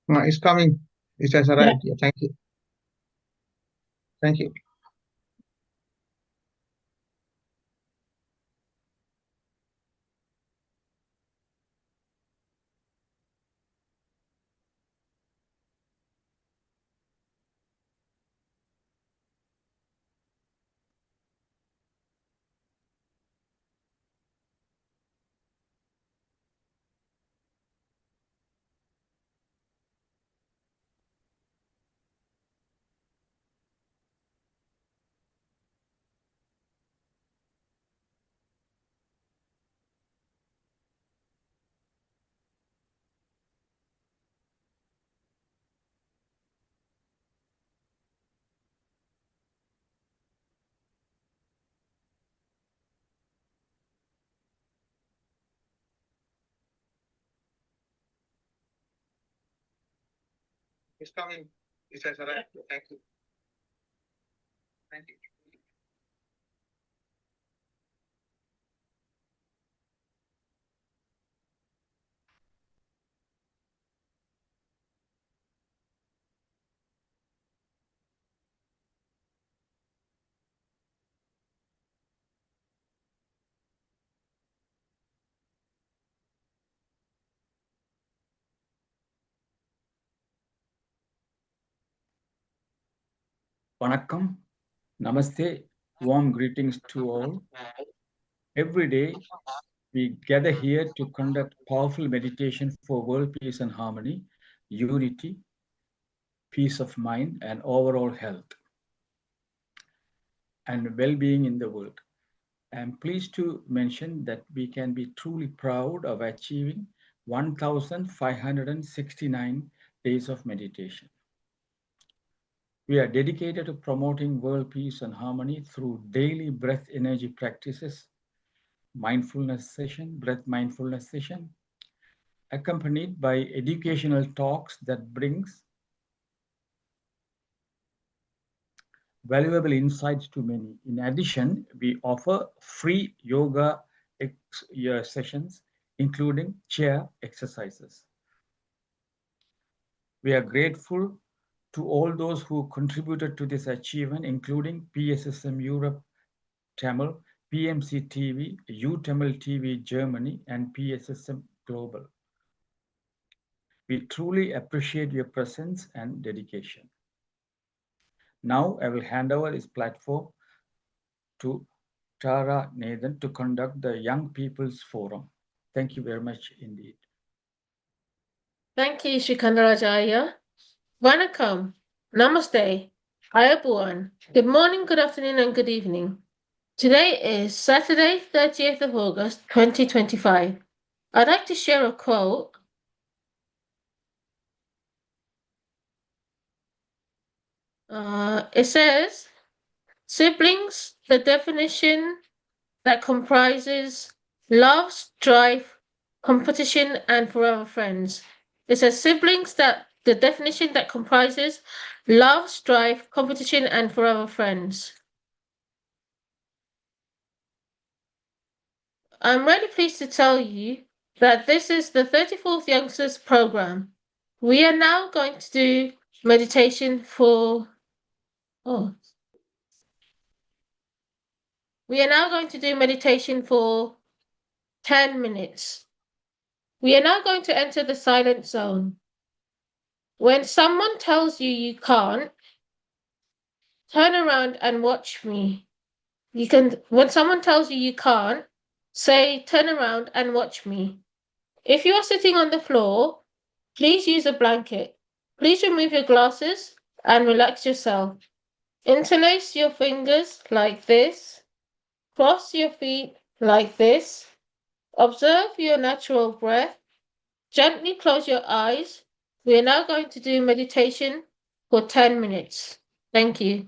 No, it's coming. It has arrived here. Thank you. Thank you. It's coming. It has arrived here. Thank you. Thank you. Vanakkam, Namaste, warm greetings to all. Every day we gather here to conduct powerful meditation for world peace and harmony, unity, peace of mind, and overall health and well-being in the world. I am pleased to mention that we can be truly proud of achieving 1,569 days of meditation. We are dedicated to promoting world peace and harmony through daily breath energy practices, breath mindfulness session, accompanied by educational talks that brings valuable insights to many. In addition, we offer free yoga sessions, including chair exercises. We are grateful to all those who contributed to this achievement, including PSSM Europe Tamil, PMC TV, UTamil TV Germany, and PSSM Global. We truly appreciate your presence and dedication. Now I will hand over this platform to Tara Nathan to conduct the Young People's Forum. Thank you very much indeed. Thank you, Shikandarajaya. Vanakkam, Namaste, Ayabuan. Good morning, good afternoon, and good evening. Today is Saturday, 30th of August, 2025. I'd like to share a quote. It says, siblings, the definition that comprises love, strife, competition, and forever friends. It says siblings that the definition that comprises love, strife, competition, and forever friends. I'm really pleased to tell you that this is the 34th Youngsters Program. We are now going to do meditation for We are now going to do meditation for 10 minutes. We are now going to enter the silent zone. When someone tells you you can't, turn around and watch me. When someone tells you you can't, say, turn around and watch me. If you are sitting on the floor, please use a blanket. Please remove your glasses and relax yourself. Interlace your fingers like this. Cross your feet like this. Observe your natural breath. Gently close your eyes. We are now going to do meditation for 10 minutes. Thank you.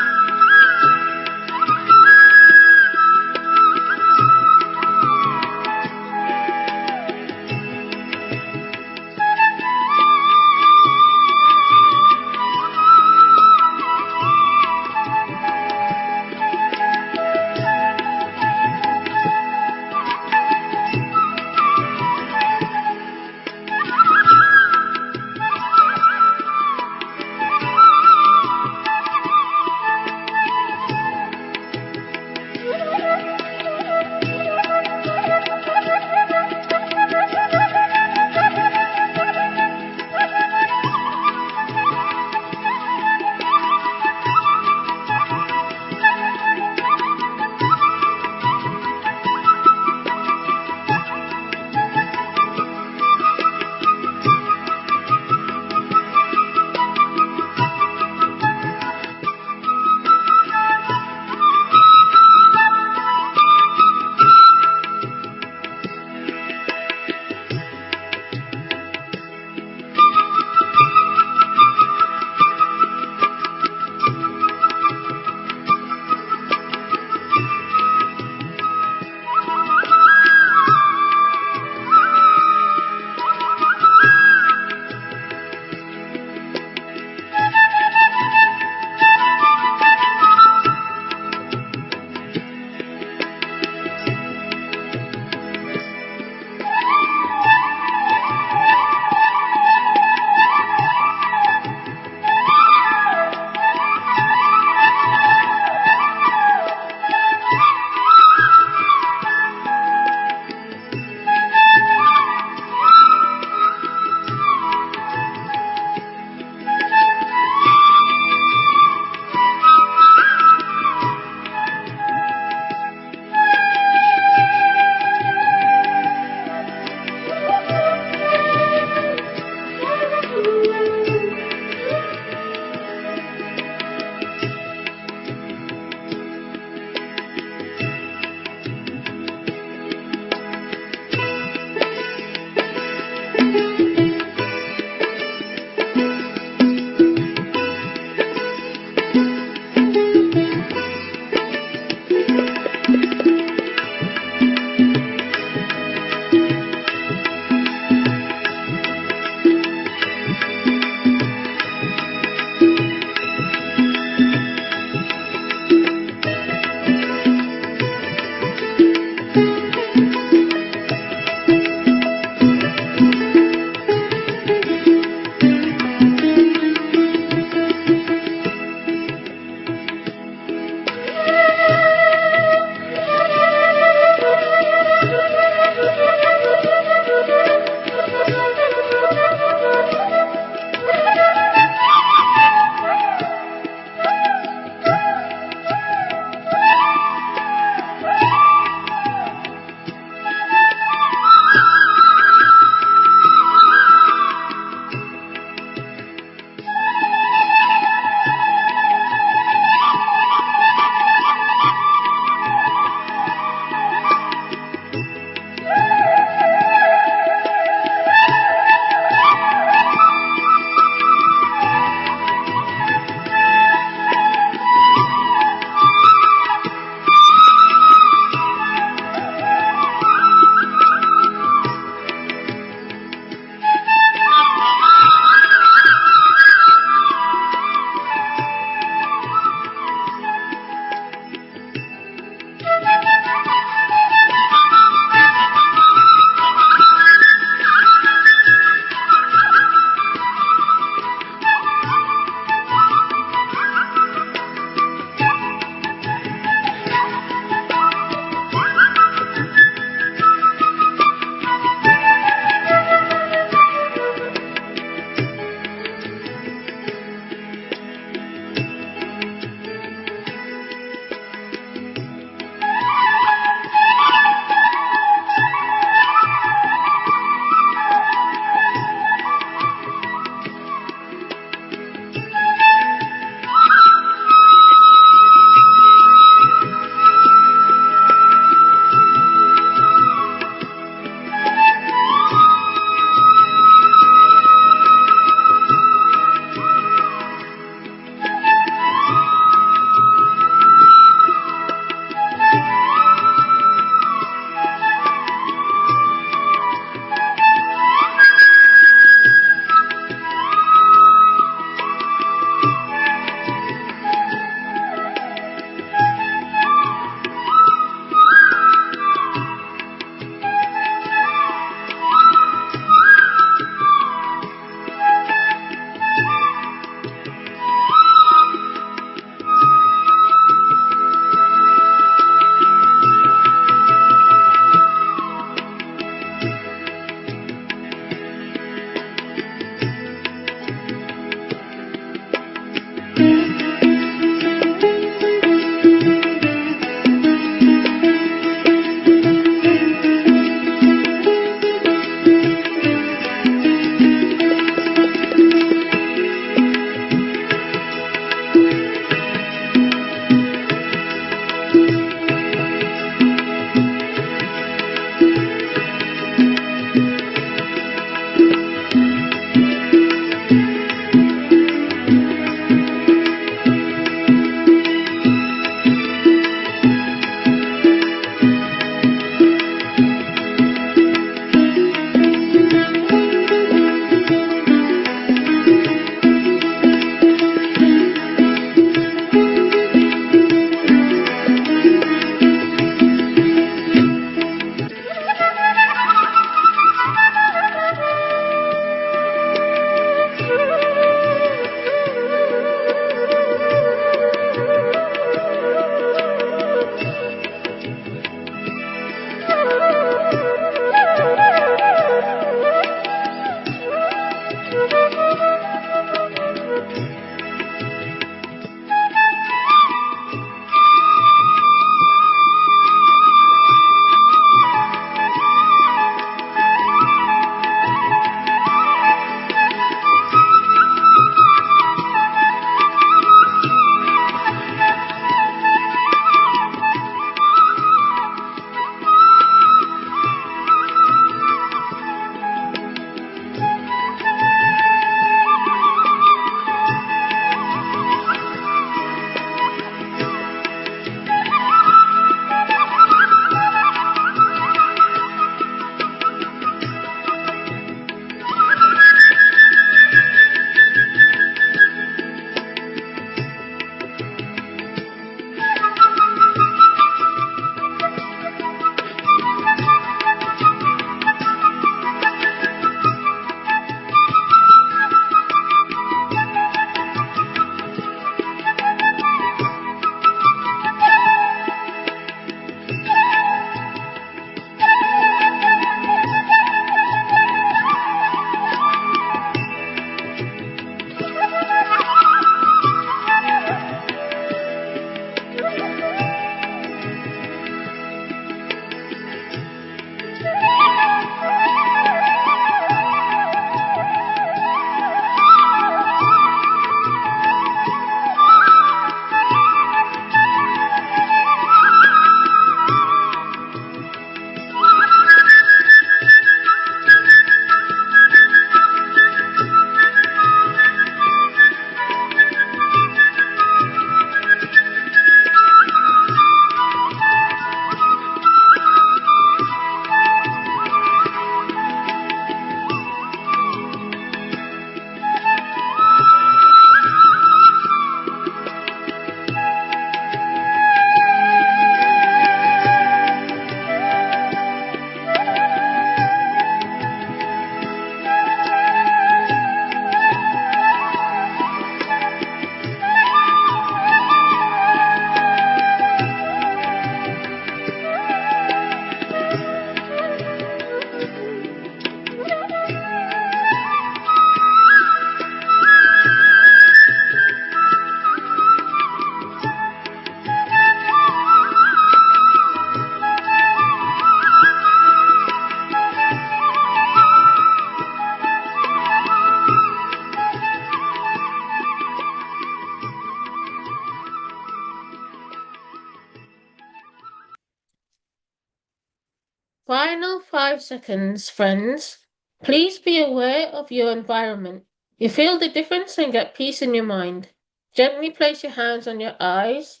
Final 5 seconds, friends. Please be aware of your environment. You feel the difference and get peace in your mind. Gently place your hands on your eyes.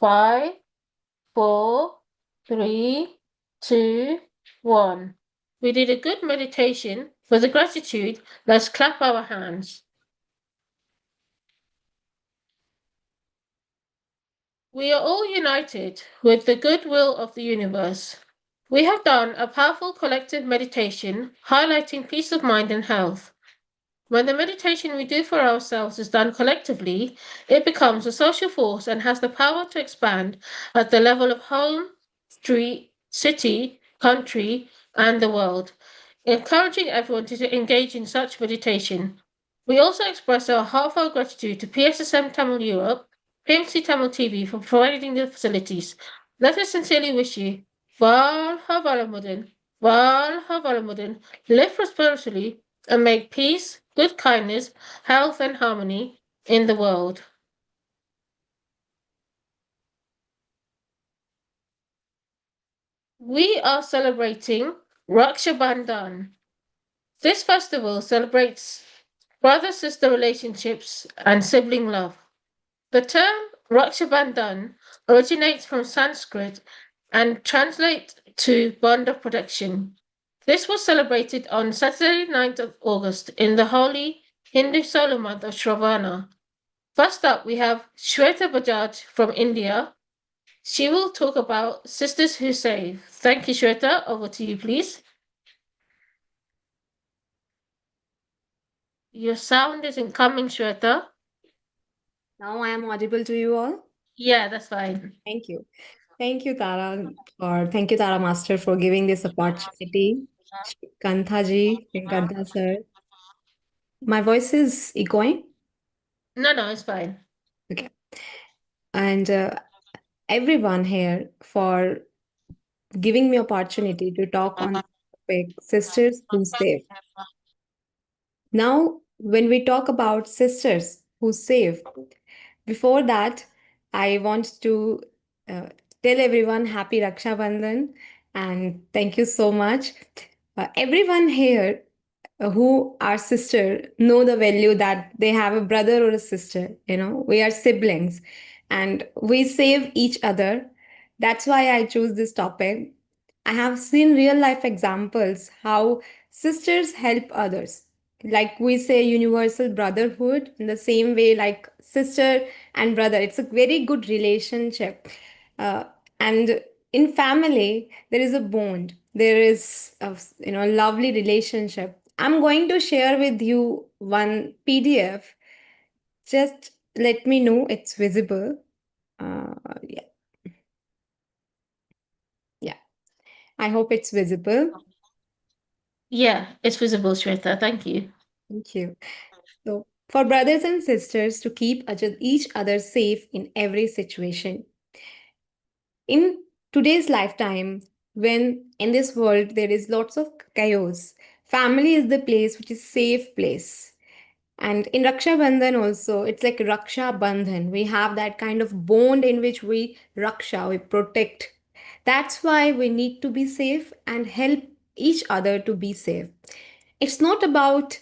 5, 4, 3, 2, 1. We did a good meditation. For the gratitude, let's clap our hands. We are all united with the goodwill of the universe. We have done a powerful collective meditation highlighting peace of mind and health. When the meditation we do for ourselves is done collectively, it becomes a social force and has the power to expand at the level of home, street, city, country, and the world, encouraging everyone to engage in such meditation. We also express our heartfelt gratitude to PSSM Tamil Europe, PMC Tamil TV for providing the facilities. Let us sincerely wish you Valha Valamudan, Valha Valamudan, live prosperously, and make peace, good kindness, health, and harmony in the world. We are celebrating Raksha Bandhan. This festival celebrates brother sister relationships and sibling love. The term Raksha Bandhan originates from Sanskrit and translates to bond of protection. This was celebrated on Saturday, 9th of August in the holy Hindu solar month of Shravana. First up, we have Shweta Bajaj from India. She will talk about Sisters Who Save. Thank you, Shweta. Over to you, please. Your sound isn't coming, Shweta. Now I am audible to you all. Yeah, that's fine. Thank you. Thank you, Thank you, Tara Master, for giving this opportunity. Kantha ji, Kantha sir. My voice is echoing? No, it's fine. Okay. And everyone here for giving me opportunity to talk on the topic Sisters Who Save. Now, when we talk about sisters who save, before that, I want to uh, tell everyone happy Raksha Bandhan and thank you so much. Everyone here who are sister know the value that they have a brother or a sister. We are siblings and we save each other. That's why I choose this topic. I have seen real life examples how sisters help others. Like we say, universal brotherhood, in the same way, like sister and brother. It's a very good relationship. Uh, and in family, there is a bond. There is a lovely relationship. I'm going to share with you one PDF. Just let me know it's visible. Yeah, yeah. I hope it's visible. Yeah, it's visible, Shweta. Thank you. Thank you. So, for brothers and sisters to keep each other safe in every situation. In today's lifetime, when in this world there is lots of chaos, family is the place which is safe place. And in Raksha Bandhan also, it's like Raksha Bandhan. We have that kind of bond in which we Raksha, we protect. That's why we need to be safe and help each other to be safe. It's not about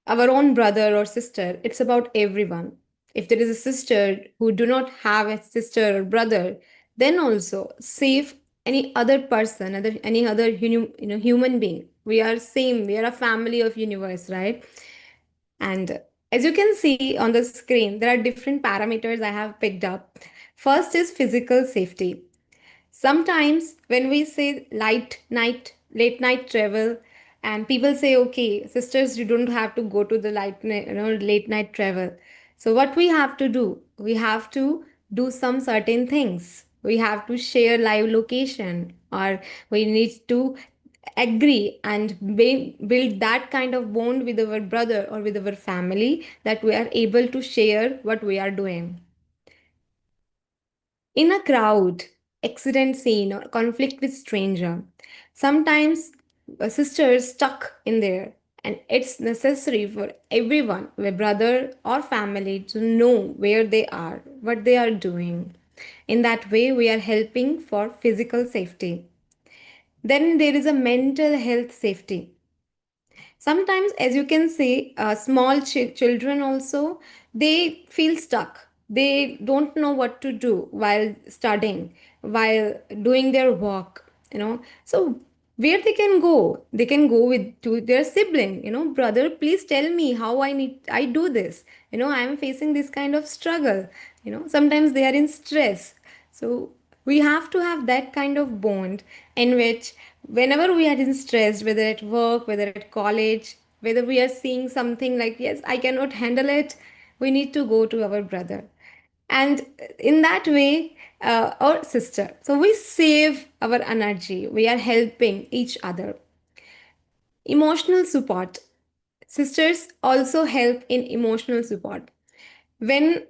our own brother or sister, it's about everyone. If there is a sister who do not have a sister or brother, then also save any other person, any other human being. We are same, we are a family of universe, right? And as you can see on the screen, there are different parameters I have picked up. First is physical safety. Sometimes when we say late night travel, and people say, okay, sisters, you don't have to go to the late night travel. So what we have to do? We have to do some certain things. We have to share live location, or we need to agree and build that kind of bond with our brother or with our family that we are able to share what we are doing. In a crowd, accident scene, or conflict with stranger, sometimes a sister is stuck in there, and it's necessary for everyone, a brother or family, to know where they are, what they are doing. In that way, we are helping for physical safety. Then there is a mental health safety. Sometimes, as you can see, small children also, they feel stuck. They don't know what to do while studying, while doing their work, so where they can go with to their sibling, brother, please tell me how I do this, I am facing this kind of struggle, sometimes they are in stress. So we have to have that kind of bond in which whenever we are in stress, whether at work, whether at college, whether we are seeing something like, yes, I cannot handle it, we need to go to our brother. And in that way, or sister. So we save our energy. We are helping each other. Emotional support. Sisters also help in emotional support. When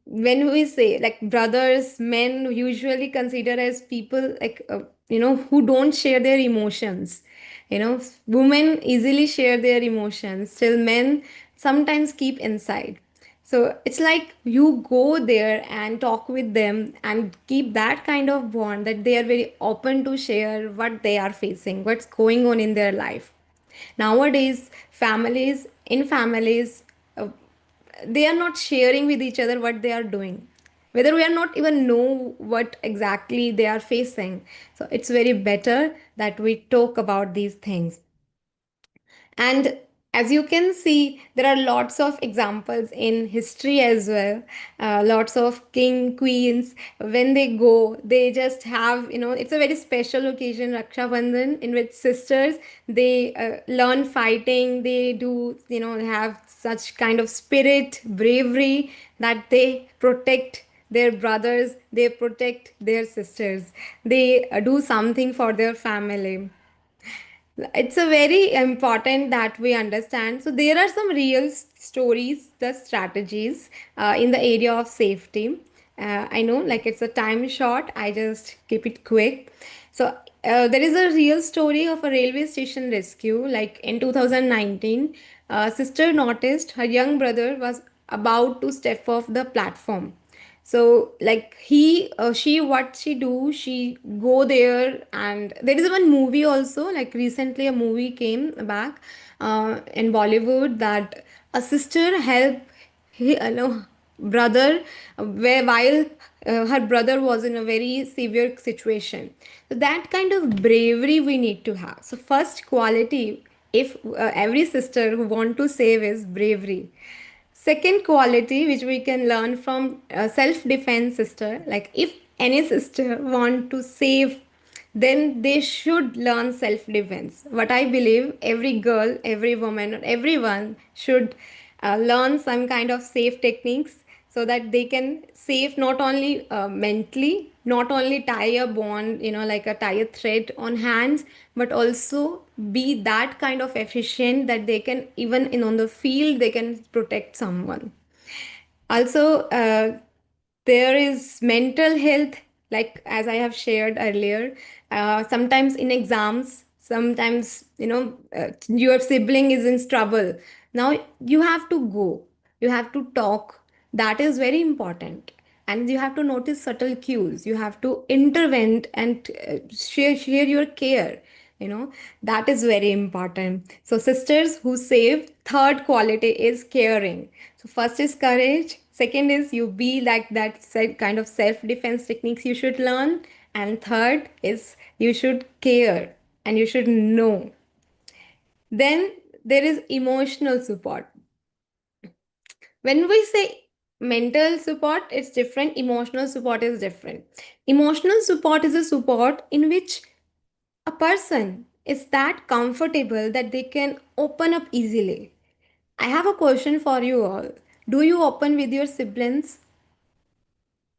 we say like brothers, men usually consider as people like who don't share their emotions. Women easily share their emotions, still men sometimes keep inside. So it's like you go there and talk with them and keep that kind of bond that they are very open to share what they are facing, what's going on in their life. Nowadays, families, uh, they are not sharing with each other what they are doing, whether we are not even know what exactly they are facing. So it's very better that we talk about these things. And as you can see, there are lots of examples in history as well. Lots of king, queens, when they go, they just have, it's a very special occasion, Raksha Bandhan, in which sisters, they learn fighting, they do, have such kind of spirit, bravery, that they protect their brothers, they protect their sisters, they do something for their family. It's a very important that we understand. So there are some real stories, the strategies in the area of safety. I know, like it's a time short. I just keep it quick. So there is a real story of a railway station rescue. Like in 2019, sister noticed her young brother was about to step off the platform. So like she what she do, she go there. And there is one movie also, like recently a movie came back in Bollywood, that a sister help no, brother, where while her brother was in a very severe situation. So that kind of bravery we need to have. So first quality, if every sister who want to save, is bravery. Second quality which we can learn from self defense sister, like if any sister want to save, then they should learn self defense. What I believe, every girl, every woman, or everyone should learn some kind of safe techniques, so that they can save not only mentally, not only tie a bond, like a tie a thread on hands, but also be that kind of efficient that they can, even in on the field, they can protect someone. Also, there is mental health, like as I have shared earlier. Sometimes in exams, sometimes, your sibling is in trouble. Now you have to go, you have to talk. That is very important. And you have to notice subtle cues. You have to intervene and share your care. That is very important. So sisters who save, third quality is caring. So first is courage, second is you be like that kind of self defense techniques you should learn, and third is you should care and you should know. Then there is emotional support. When we say mental support, it's different. Emotional support is different. Emotional support is a support in which a person is that comfortable that they can open up easily. I have a question for you all. Do you open with your siblings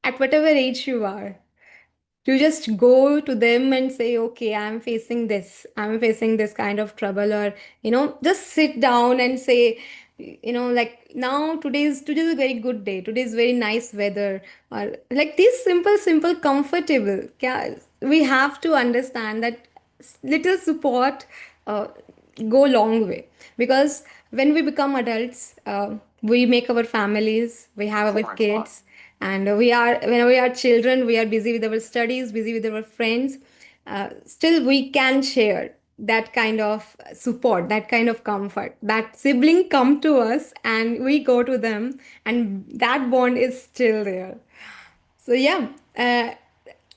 at whatever age you are? You just go to them and say, okay, I'm facing this kind of trouble, or just sit down and say, like, now today's a very good day, today's very nice weather, or like this simple comfortable. Yeah, we have to understand that little support uh, go long way. Because when we become adults, we make our families, we have our kids, and we are when we are children, we are busy with our studies, busy with our friends. still we can share that kind of support, that kind of comfort. That sibling come to us and we go to them, and that bond is still there. So yeah.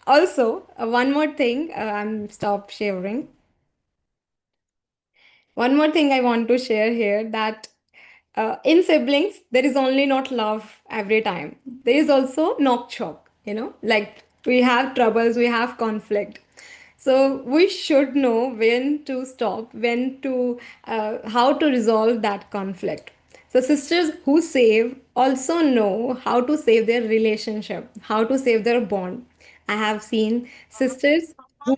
Also, one more thing. I'm stop sharing. One more thing I want to share here, that in siblings, there is only not love every time. There is also knock choke, like we have troubles, we have conflict. So we should know when to stop, how to resolve that conflict. So sisters who save also know how to save their relationship, how to save their bond. I have seen sisters who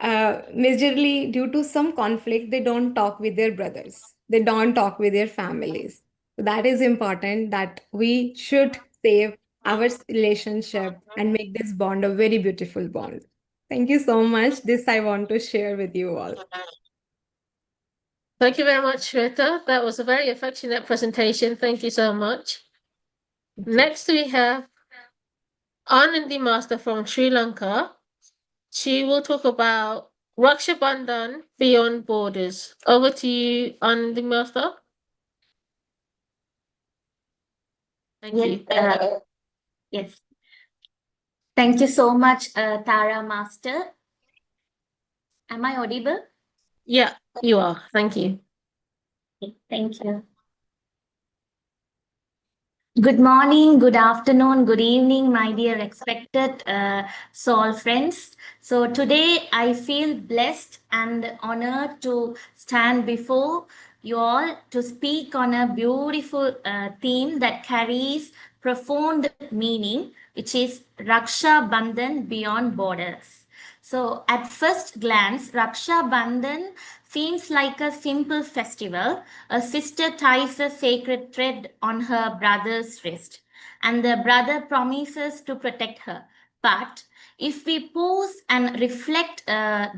majorly due to some conflict, they don't talk with their brothers, they don't talk with their families. So that is important, that we should save our relationship and make this bond a very beautiful bond. Thank you so much. This I want to share with you all. Thank you very much, Shweta. That was a very affectionate presentation. Thank you so much. Next, we have Anandi Master from Sri Lanka. She will talk about Raksha Bandhan Beyond Borders. Over to you, Anandi Master. Thank you. Yes. Thank you so much, Tara Master. Am I audible? Yeah, you are. Thank you. Okay, thank you. Good morning, good afternoon, good evening, my dear respected soul friends. So today I feel blessed and honored to stand before you all to speak on a beautiful theme that carries profound meaning, which is Raksha Bandhan Beyond Borders. So at first glance, Raksha Bandhan seems like a simple festival. A sister ties a sacred thread on her brother's wrist, and the brother promises to protect her. But if we pause and reflect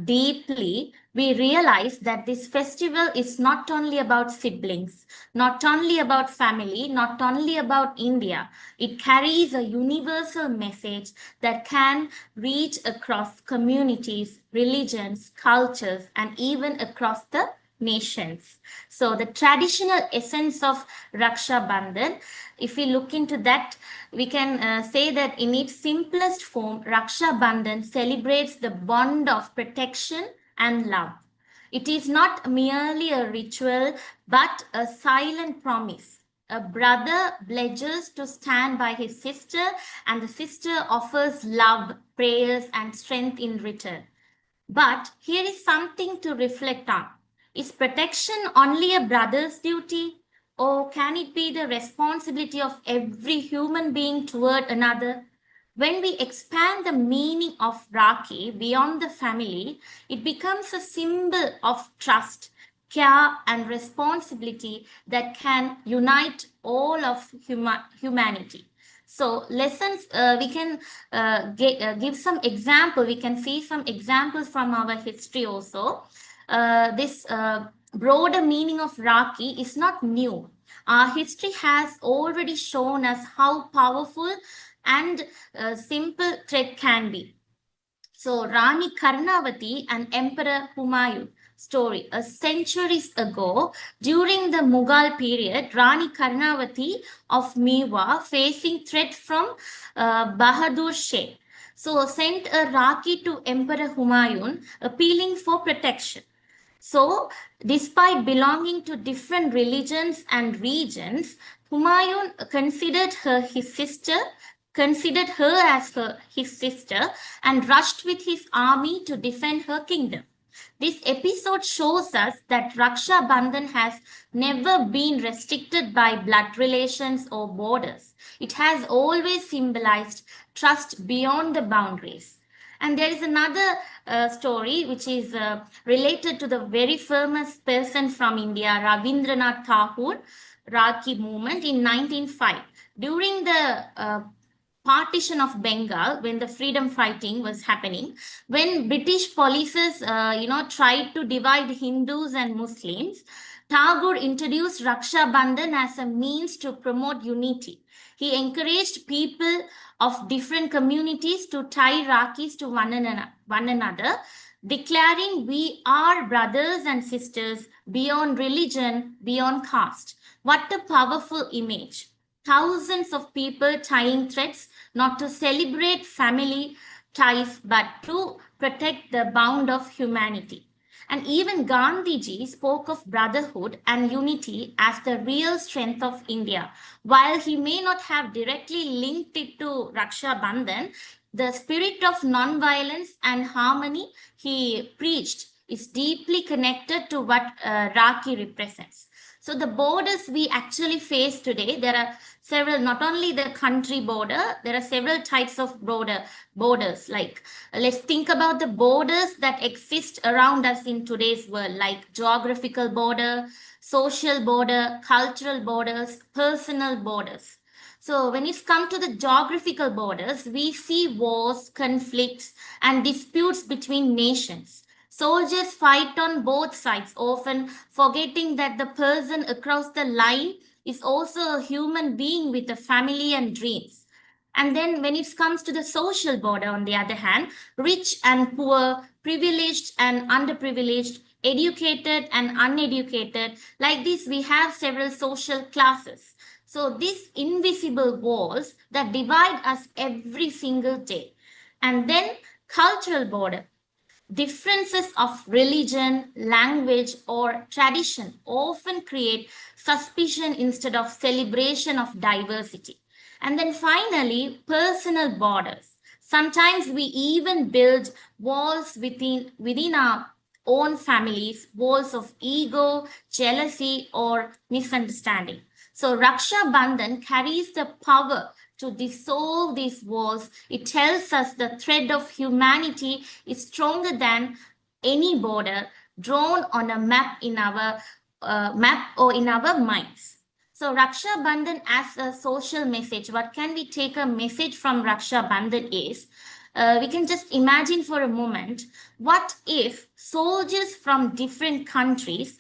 deeply, we realize that this festival is not only about siblings, not only about family, not only about India. It carries a universal message that can reach across communities, religions, cultures, and even across the nations. So the traditional essence of Raksha Bandhan, if we look into that, we can say that in its simplest form, Raksha Bandhan celebrates the bond of protection and love. It is not merely a ritual, but a silent promise. A brother pledges to stand by his sister, and the sister offers love, prayers, and strength in return. But here is something to reflect on. Is protection only a brother's duty, or can it be the responsibility of every human being toward another? When we expand the meaning of Rakhi beyond the family, it becomes a symbol of trust, care, and responsibility that can unite all of humanity. So lessons, we can give some example. We can see some examples from our history also. This broader meaning of Rakhi is not new. Our history has already shown us how powerful and simple thread can be. So Rani Karnavati and Emperor Humayun story. Centuries ago, during the Mughal period, Rani Karnavati of Mewa, facing threat from Bahadur Sheikh, so sent a Rakhi to Emperor Humayun appealing for protection. So, despite belonging to different religions and regions, Humayun considered her as his sister, and rushed with his army to defend her kingdom. This episode shows us that Raksha Bandhan has never been restricted by blood relations or borders. It has always symbolized trust beyond the boundaries. And there is another story which is related to the very famous person from India, Rabindranath Tagore, Rakhi movement in 1905. During the partition of Bengal, when the freedom fighting was happening, when British policies, tried to divide Hindus and Muslims, Tagore introduced Raksha Bandhan as a means to promote unity. He encouraged people of different communities to tie Rakis to one another, declaring we are brothers and sisters beyond religion, beyond caste. What a powerful image. Thousands of people tying threads, not to celebrate family ties, but to protect the bound of humanity. And even Gandhiji spoke of brotherhood and unity as the real strength of India. While he may not have directly linked it to Raksha Bandhan, the spirit of non-violence and harmony he preached is deeply connected to what Rakhi represents. So the borders we actually face today, there are several, not only the country border, there are several types of borders. Like, let's think about the borders that exist around us in today's world, like geographical border, social border, cultural borders, personal borders. So when it's come to the geographical borders, we see wars, conflicts, and disputes between nations. Soldiers fight on both sides, often forgetting that the person across the line is also a human being with a family and dreams. And then when it comes to the social border, on the other hand, rich and poor, privileged and underprivileged, educated and uneducated, like this, we have several social classes. So these invisible walls that divide us every single day. And then cultural border. Differences of religion, language, or tradition often create suspicion instead of celebration of diversity. And then finally, personal borders. Sometimes we even build walls within our own families, walls of ego, jealousy, or misunderstanding. So Raksha Bandhan carries the power to dissolve these walls. It tells us the thread of humanity is stronger than any border drawn on a map in our or in our minds. So Raksha Bandhan as a social message, what can we take a message from Raksha Bandhan is, we can just imagine for a moment, what if soldiers from different countries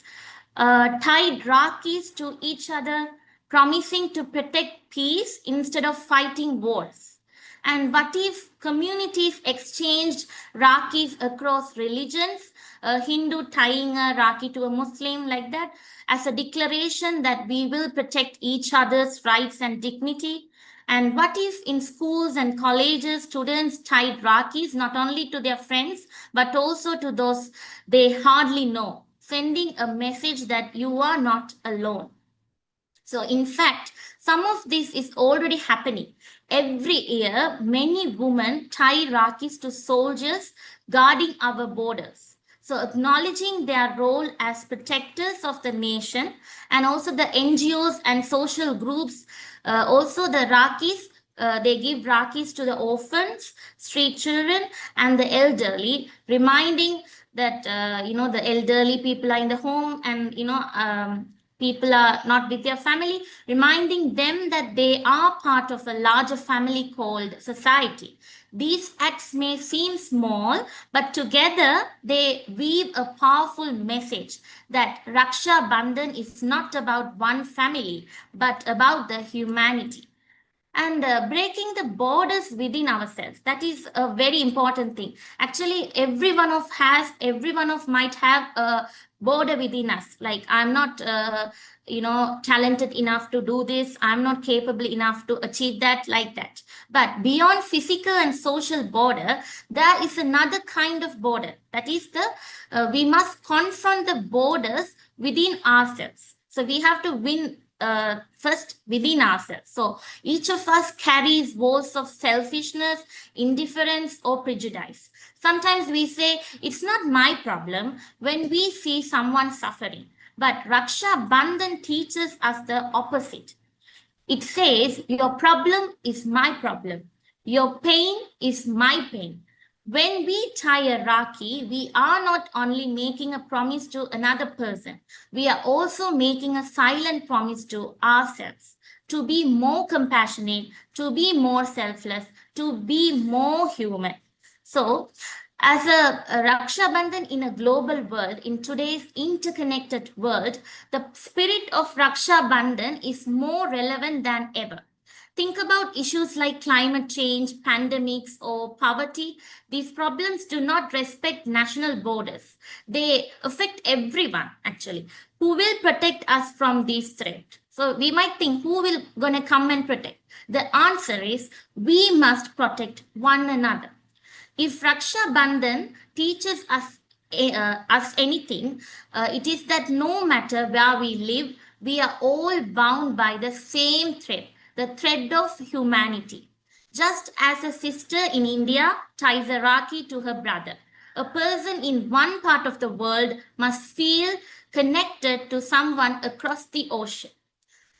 tied Rakis to each other, promising to protect peace instead of fighting wars? And what if communities exchanged Rakis across religions, a Hindu tying a Raki to a Muslim, like that, as a declaration that we will protect each other's rights and dignity? And what if in schools and colleges, students tied Rakis not only to their friends, but also to those they hardly know, sending a message that you are not alone? So in fact, some of this is already happening. Every year, many women tie Rakis to soldiers guarding our borders. So acknowledging their role as protectors of the nation, and also the NGOs and social groups, also the Rakis, they give Rakis to the orphans, street children, and the elderly, reminding that, the elderly people are in the home, and, people are not with their family, reminding them that they are part of a larger family called society. These acts may seem small, but together they weave a powerful message that Raksha Bandhan is not about one family, but about the humanity. And breaking the borders within ourselves, that is a very important thing. Actually, every one of might have a border within us. Like, I'm not talented enough to do this, I'm not capable enough to achieve that, like that. But beyond physical and social border, there is another kind of border. That is we must confront the borders within ourselves. So we have to win first within ourselves. So each of us carries walls of selfishness, indifference, or prejudice. Sometimes we say, it's not my problem when we see someone suffering. But Raksha Bandhan teaches us the opposite. It says, your problem is my problem. Your pain is my pain. When we tie a Rakhi, we are not only making a promise to another person, we are also making a silent promise to ourselves. to be more compassionate, to be more selfless, to be more human. So, as a Raksha Bandhan in a global world, in today's interconnected world, the spirit of Raksha Bandhan is more relevant than ever. Think about issues like climate change, pandemics, or poverty. These problems do not respect national borders. They affect everyone, actually. Who will protect us from these threats? So we might think, who will gonna come and protect? The answer is, we must protect one another. If Raksha Bandhan teaches us anything, it is that no matter where we live, we are all bound by the same thread, the thread of humanity. Just as a sister in India ties a Rakhi to her brother, a person in one part of the world must feel connected to someone across the ocean.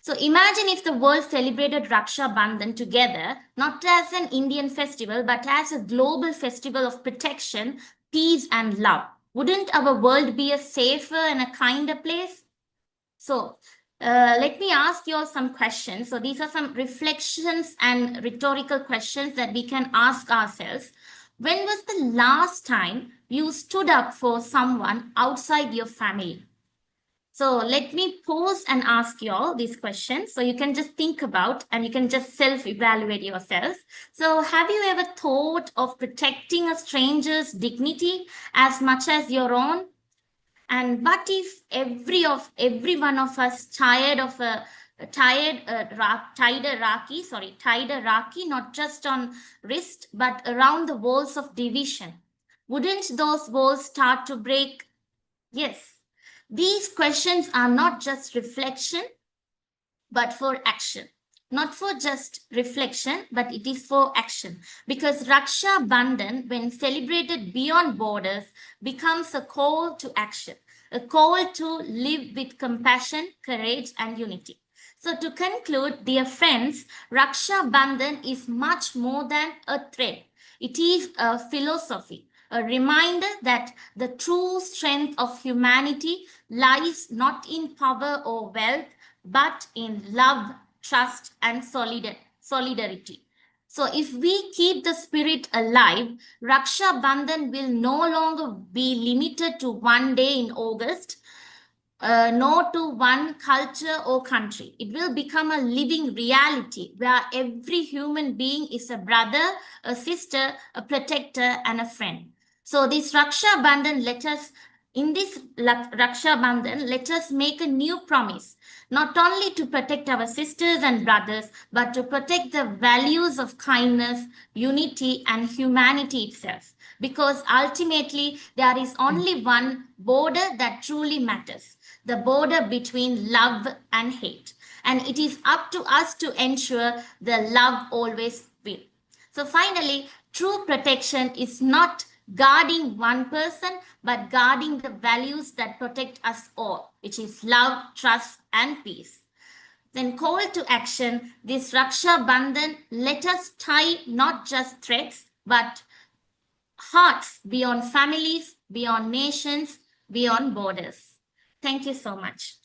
So imagine if the world celebrated Raksha Bandhan together, not as an Indian festival, but as a global festival of protection, peace, and love. Wouldn't our world be a safer and a kinder place? So let me ask you all some questions. So these are some reflections and rhetorical questions that we can ask ourselves. When was the last time you stood up for someone outside your family? So let me pause and ask you all these questions so you can just think about and you can just self-evaluate yourself. So have you ever thought of protecting a stranger's dignity as much as your own? And what if every one of us tied a Rakhi, not just on wrist, but around the walls of division? Wouldn't those walls start to break? Yes. These questions are not just reflection, but for action. Not for just reflection, but it is for action. Because Raksha Bandhan, when celebrated beyond borders, becomes a call to action, a call to live with compassion, courage, and unity. So to conclude, dear friends, Raksha Bandhan is much more than a thread. It is a philosophy, a reminder that the true strength of humanity lies not in power or wealth, but in love, trust, and solidarity. So if we keep the spirit alive, Raksha Bandhan will no longer be limited to one day in August, nor to one culture or country. It will become a living reality where every human being is a brother, a sister, a protector, and a friend. So this Raksha Bandhan, let us make a new promise, not only to protect our sisters and brothers, but to protect the values of kindness, unity, and humanity itself. Because ultimately, there is only one border that truly matters, the border between love and hate. And it is up to us to ensure the love always will. So finally, true protection is not guarding one person, but guarding the values that protect us all, which is love, trust, and peace. Then call to action, this Raksha Bandhan, let us tie not just threads, but hearts beyond families, beyond nations, beyond borders. Thank you so much.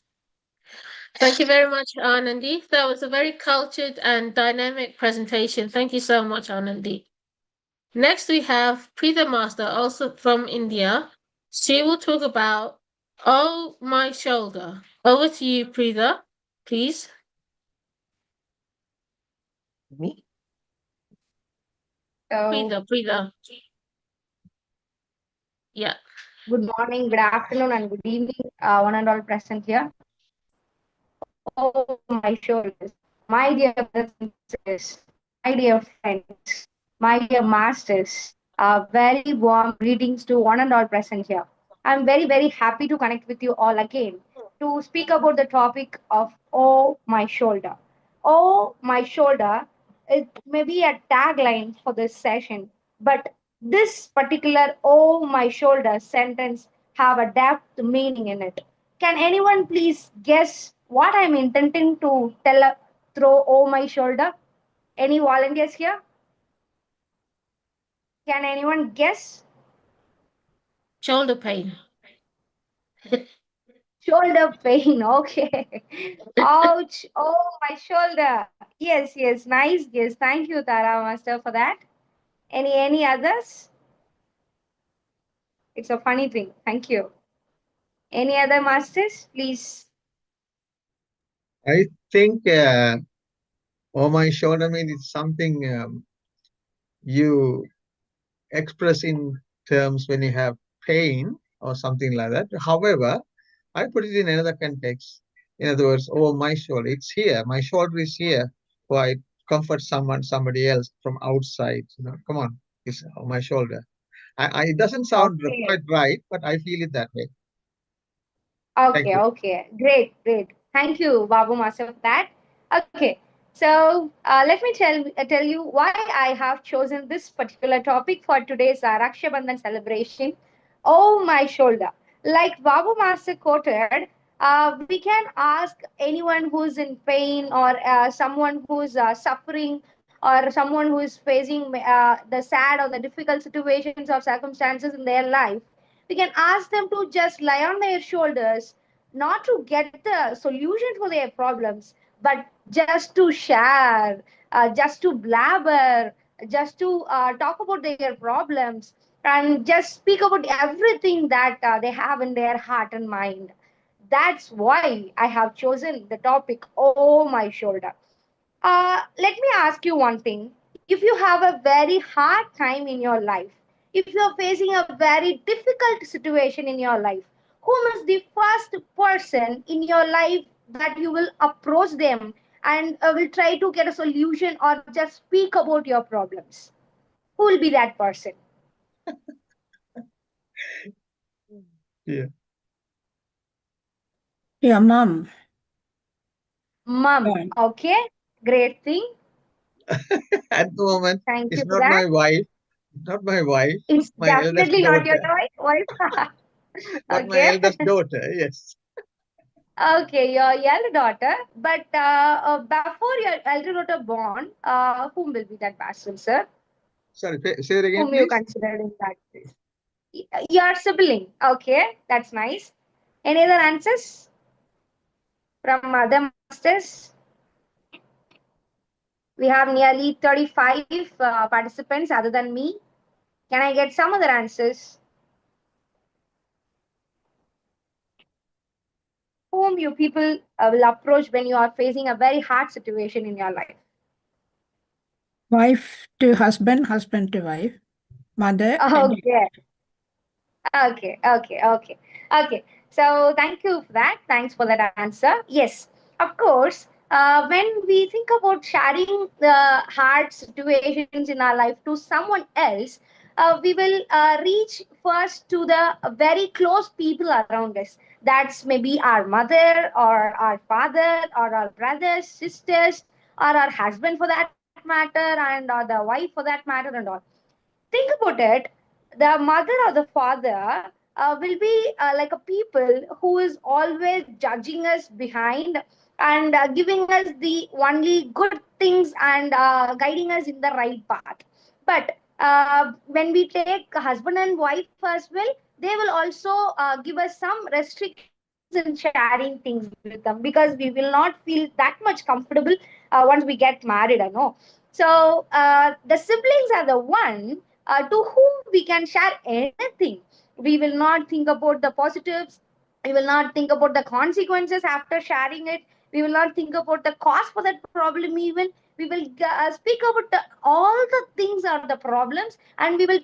Thank you very much, Anandi. That was a very cultured and dynamic presentation. Thank you so much, Anandi. Next, we have Preetha Master, also from India. She will talk about Oh My Shoulder. Over to you, Preetha, please. Me? Preetha. Yeah. Good morning, good afternoon, and good evening, one and all present here. Oh, my shoulders, my dear brothers and sisters, my dear friends, my dear masters, very warm greetings to one and all present here. I'm very, very happy to connect with you all again to speak about the topic of Oh, my shoulder. Oh, my shoulder, it may be a tagline for this session, but this particular Oh, my shoulder sentence have a depth meaning in it. Can anyone please guess what I'm intending to tell through Oh, my shoulder? Any volunteers here? Can anyone guess? Shoulder pain. Shoulder pain. Okay. Ouch. Oh, my shoulder. Yes, yes. Nice guess. Thank you, Tara Master, for that. Any others? It's a funny thing. Thank you. Any other masters, please? I think my shoulder mean it's something you express in terms when you have pain or something like that. However, I put it in another context. In other words, oh, my shoulder, it's here. My shoulder is here. Why comfort somebody else from outside? Come on, it's my shoulder. It doesn't sound Okay. quite right, but I feel it that way. Thank Okay, you. okay. Great, great. Thank you, Babu Master, for that. Okay, so let me tell you why I have chosen this particular topic for today's Raksha Bandhan celebration. Oh, my shoulder. Like Babu Master quoted, we can ask anyone who's in pain or someone who's suffering or someone who is facing the sad or the difficult situations or circumstances in their life. We can ask them to just lie on their shoulders, not to get the solution for their problems, but just to share, just to blabber, just to talk about their problems, and just speak about everything that they have in their heart and mind. That's why I have chosen the topic, Oh My Shoulder. Let me ask you one thing. If you have a very hard time in your life, if you're facing a very difficult situation in your life, whom is the first person in your life that you will approach them and will try to get a solution or just speak about your problems? Who will be that person? Yeah. Your mom. Mom. Yeah. Okay, great thing. At the moment, Thank it's you for not that. my wife, not my wife, It's my eldest definitely not your daughter, wife. but my Okay. eldest daughter. Yes. Okay, your elder daughter, but before your elder daughter born, whom will be that person, sir? Sorry, say it again, Whom you please. considered in that case? Your sibling. Okay, that's nice. Any other answers from other masters? We have nearly 35 participants other than me. Can I get some other answers? Whom you people will approach when you are facing a very hard situation in your life? Wife to husband, husband to wife, mother and Okay. Okay. So thank you for that. Thanks for that answer. Yes, of course. When we think about sharing the hard situations in our life to someone else, we will reach first to the very close people around us. That's maybe our mother or our father or our brothers, sisters, or our husband for that matter, and or the wife for that matter, and all. Think about it. The mother or the father will be like a people who is always judging us behind and giving us the only good things and guiding us in the right path. But when we take husband and wife as well, they will also give us some restrictions in sharing things with them, because we will not feel that much comfortable once we get married, I know. So the siblings are the one to whom we can share anything. We will not think about the positives. We will not think about the consequences after sharing it. We will not think about the cause for that problem even. We will speak about all the things are the problems, and we will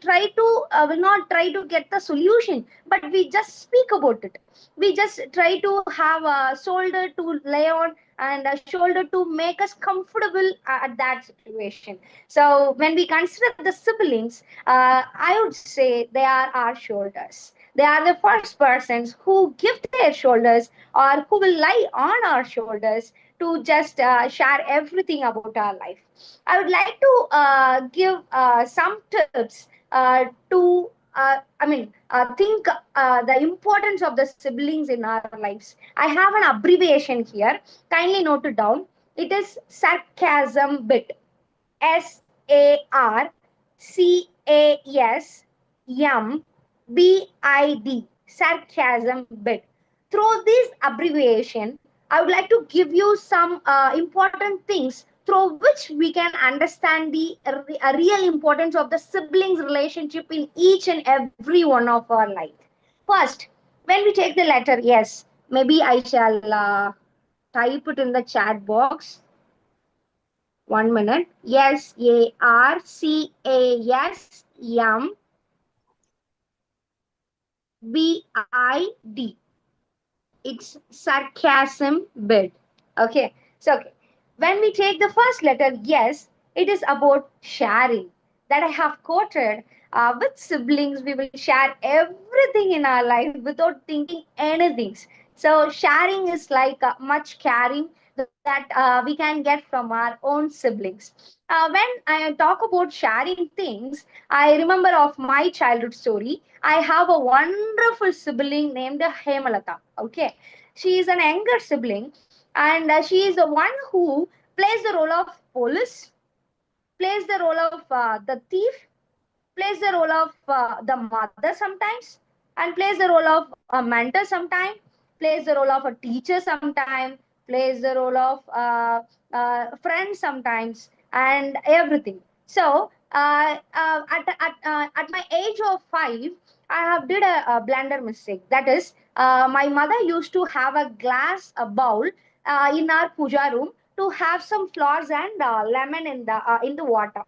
not try to get the solution, but we just speak about it. We just try to have a shoulder to lay on and a shoulder to make us comfortable at that situation. So when we consider the siblings, I would say they are our shoulders. They are the first persons who give their shoulders or who will lie on our shoulders to just share everything about our life. I would like to give some tips think the importance of the siblings in our lives. I have an abbreviation here. Kindly note it down. It is sarcasm bit. SARCASM BID. Sarcasm bit. Through this abbreviation, I would like to give you some important things through which we can understand the real importance of the siblings relationship in each and every one of our life. First, when we take the letter yes, maybe I shall type it in the chat box. 1 minute. Yes, Sarcasm. It's sarcasm bit. Okay. So okay. When we take the first letter, yes, it is about sharing. That I have quoted. With siblings, we will share everything in our life without thinking anything. So sharing is like much caring that we can get from our own siblings. When I talk about sharing things, I remember of my childhood story. I have a wonderful sibling named Hemalata. Okay, she is an younger sibling, and she is the one who plays the role of police, plays the role of the thief, plays the role of the mother sometimes, and plays the role of a mentor sometimes, plays the role of a teacher sometimes, plays the role of friend sometimes, and everything. So at my age of 5, I have did a blunder mistake. That is, my mother used to have a glass a bowl in our puja room to have some flowers and lemon in the water.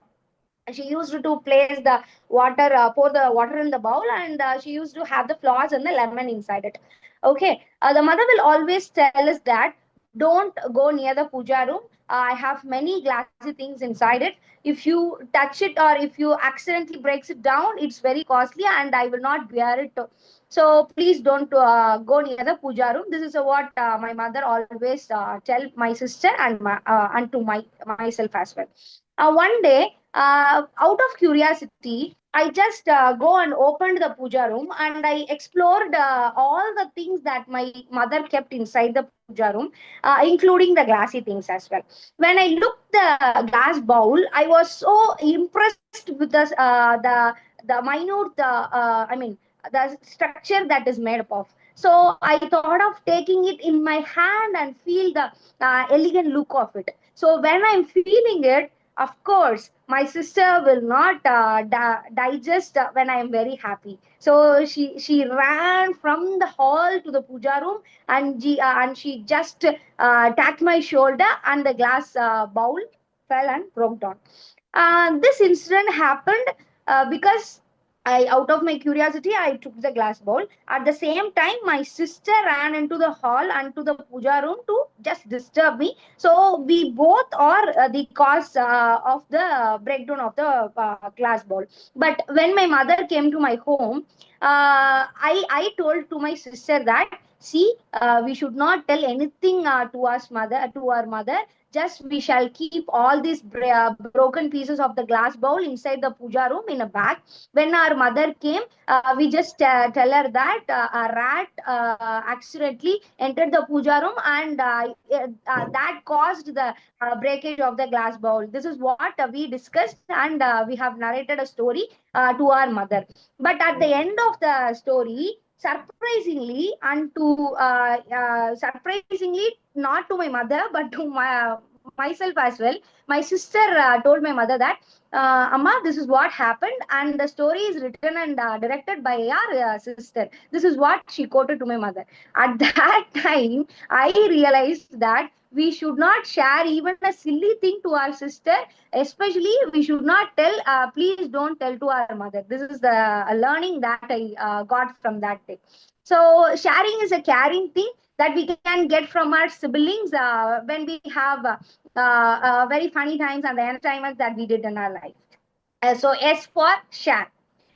She used to place the water, pour the water in the bowl, and she used to have the flowers and the lemon inside it. Okay, the mother will always tell us that don't go near the puja room. I have many glassy things inside it. If you touch it or if you accidentally breaks it down, it's very costly and I will not bear it. So please don't go near the puja room. This is what my mother always tell my sister and to myself as well. One day, out of curiosity, I just go and opened the puja room and I explored all the things that my mother kept inside the puja room, including the glassy things as well. When I looked the glass bowl, I was so impressed with the minute the structure that is made up of. So I thought of taking it in my hand and feel the elegant look of it. So when I'm feeling it, of course, my sister will not digest when I am very happy. So she ran from the hall to the puja room, and she just tapped my shoulder, and the glass bowl fell and broke down. This incident happened because out of my curiosity, I took the glass bowl. At the same time, my sister ran into the hall and to the puja room to just disturb me. So we both are the cause of the breakdown of the glass bowl. But when my mother came to my home, I told to my sister that, see, we should not tell anything to our mother. Just we shall keep all these broken pieces of the glass bowl inside the puja room in a bag. When our mother came, we just tell her that a rat accidentally entered the puja room, and that caused the breakage of the glass bowl. This is what we discussed, and we have narrated a story to our mother. But at the end of the story, surprisingly, not to my mother but to myself as well, my sister told my mother that, Amma, this is what happened, and the story is written and directed by our sister. This is what she quoted to my mother. At that time, I realized that we should not share even a silly thing to our sister. Especially, we should not tell. Please don't tell to our mother. This is the learning that I got from that day. So sharing is a caring thing that we can get from our siblings when we have very funny times and the entertainments that we did in our life. So S for share.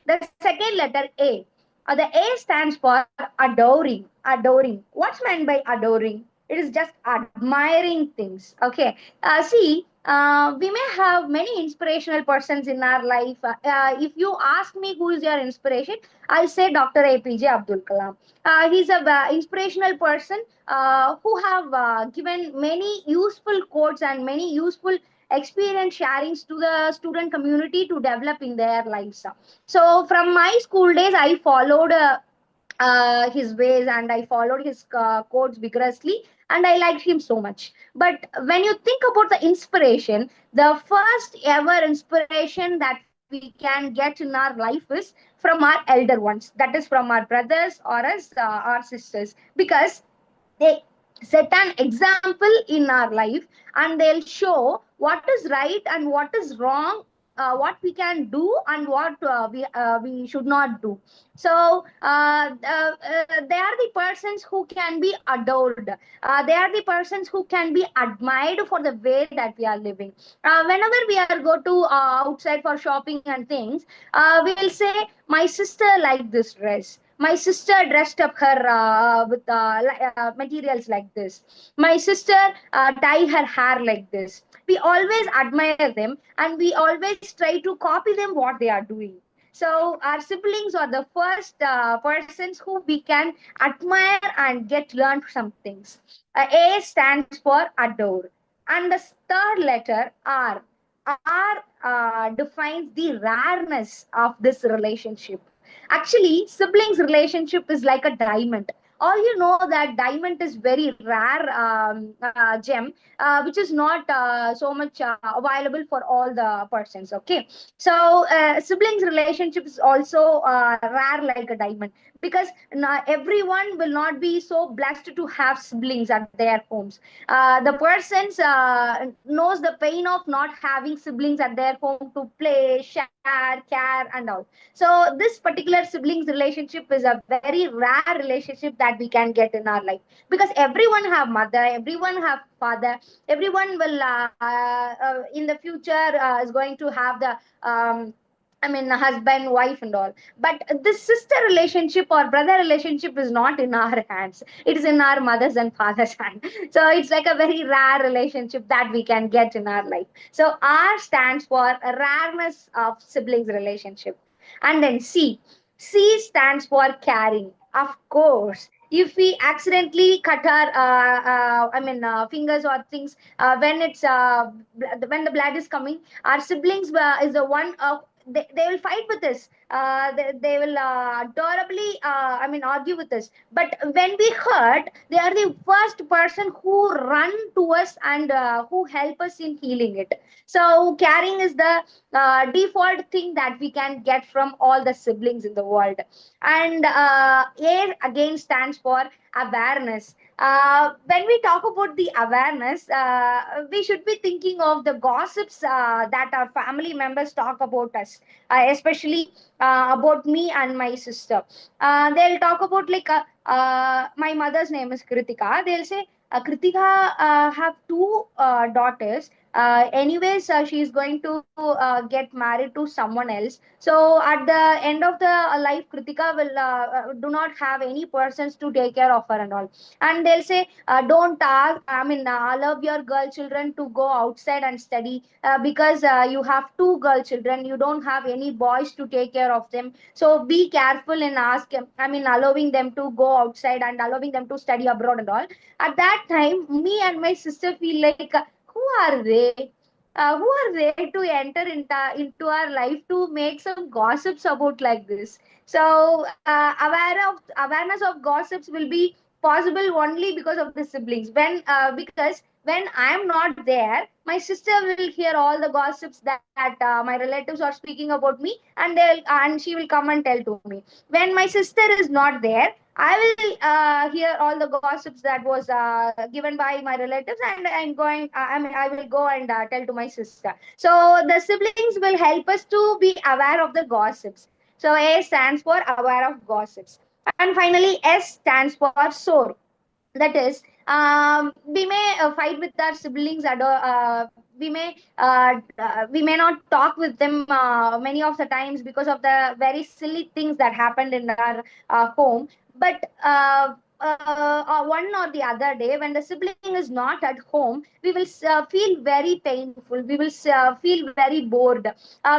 The second letter A. The A stands for adoring. Adoring. What's meant by adoring? It is just admiring things. Okay. See, we may have many inspirational persons in our life. If you ask me who is your inspiration, I'll say Dr. APJ Abdul Kalam. He's a inspirational person who have given many useful quotes and many useful experience sharings to the student community to develop in their lives. So from my school days, I followed his ways, and I followed his codes vigorously, and I liked him so much. But when you think about the inspiration, the first ever inspiration that we can get in our life is from our elder ones, that is from our brothers or as our sisters, because they set an example in our life, and they'll show what is right and what is wrong, what we can do and what we should not do. So they are the persons who can be adored. They are the persons who can be admired for the way that we are living. Whenever we are go to outside for shopping and things, we'll say, my sister liked this dress, my sister dressed up her with materials like this, my sister tie her hair like this. We always admire them, and we always try to copy them what they are doing. So our siblings are the first persons who we can admire and get learned some things. A stands for adore, and the third letter R. R defines the rareness of this relationship. Actually, siblings relationship is like a diamond. All you know that diamond is very rare gem, which is not so much available for all the persons. Okay, so siblings relationship is also rare like a diamond, because everyone will not be so blessed to have siblings at their homes. The persons knows the pain of not having siblings at their home to play, share, care, and all. So this particular siblings relationship is a very rare relationship that we can get in our life, because everyone have mother, everyone have father, everyone will in the future is going to have the husband, wife, and all. But this sister relationship or brother relationship is not in our hands. It is in our mother's and father's hand. So it's like a very rare relationship that we can get in our life. So R stands for a rareness of siblings relationship. And then C. C stands for caring. Of course, if we accidentally cut our fingers or things, when the blood is coming, our siblings is the one they will fight with us. They will adorably argue with us. But when we hurt, they are the first person who run to us and who help us in healing it. So caring is the default thing that we can get from all the siblings in the world. And A again stands for awareness. When we talk about the awareness, we should be thinking of the gossips that our family members talk about us, especially about me and my sister. They'll talk about like my mother's name is Kritika. They'll say, Kritika have two daughters. Anyways, she is going to get married to someone else. So at the end of the life, Kritika will do not have any persons to take care of her and all. And they'll say, don't allow your girl children to go outside and study, because you have two girl children, you don't have any boys to take care of them. So be careful in allowing them to go outside and allowing them to study abroad and all. At that time, me and my sister feel like, who are they? Who are they to enter into our life to make some gossips about like this? So awareness of gossips will be possible only because of the siblings. Because when I am not there, my sister will hear all the gossips that my relatives are speaking about me, and she will come and tell to me. When my sister is not there, I will hear all the gossips that was given by my relatives, and I will go and tell to my sister. So the siblings will help us to be aware of the gossips. So A stands for aware of gossips. And finally, S stands for soar. That is, we may fight with our siblings, we may not talk with them many of the times because of the very silly things that happened in our home. But one or the other day, when the sibling is not at home, we will feel very painful. We will feel very bored.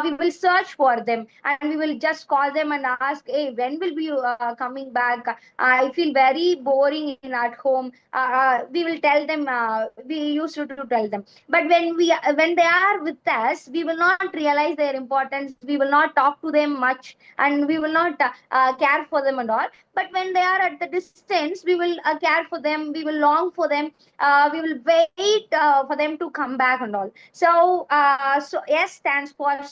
We will search for them, and we will just call them and ask, hey, when will be coming back? I feel very boring in at home. We will tell them, we used to tell them. But when they are with us, we will not realize their importance. We will not talk to them much, and we will not care for them and all. But when they are at the distance, we will care for them. We will long for them. We will wait for them to come back and all. So so S stands for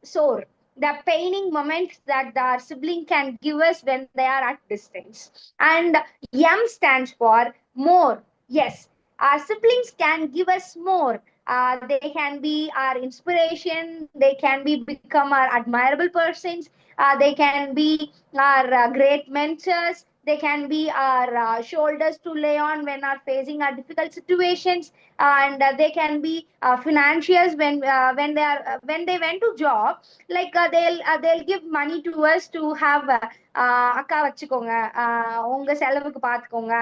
sore, the paining moments that the sibling can give us when they are at distance. And M stands for more. Yes, our siblings can give us more. They can be our inspiration. They can become our admirable persons. They can be our great mentors. They can be our shoulders to lay on when are facing our difficult situations, and they can be financiers when they went to job. Like they'll give money to us to have அக்கா வச்சுக்கோங்க, உங்க செலவுக்கு பார்த்துக்கோங்க.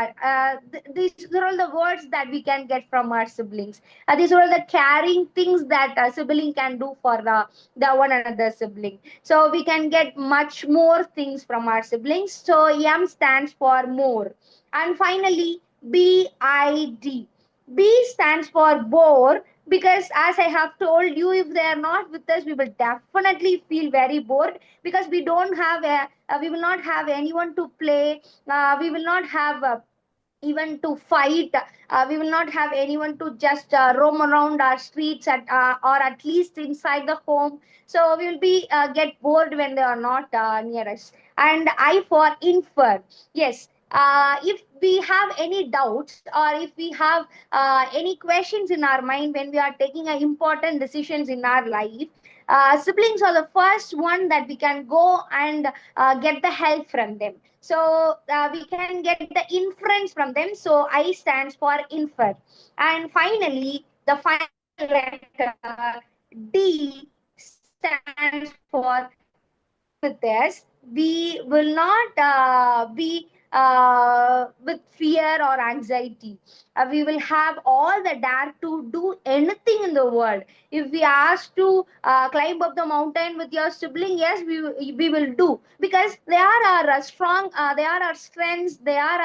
These are all the words that we can get from our siblings. These are all the caring things that a sibling can do for the one another sibling. So we can get much more things from our siblings. So M stands for more. And finally, BID. B stands for bore, because as I have told you, if they are not with us, we will definitely feel very bored, because we don't have we will not have anyone to play. We will not have even to fight. We will not have anyone to just roam around our streets or at least inside the home. So we will be get bored when they are not near us. And I for infer. Yes, if we have any doubts, or if we have any questions in our mind when we are taking important decisions in our life, siblings are the first one that we can go and get the help from them. So we can get the inference from them. So I stands for infer. And finally, the final letter D stands for stay with us. We will not be with fear or anxiety. We will have all the dare to do anything in the world. If we ask to climb up the mountain with your sibling, yes, we will do, because they are our strong, they are our strengths, they are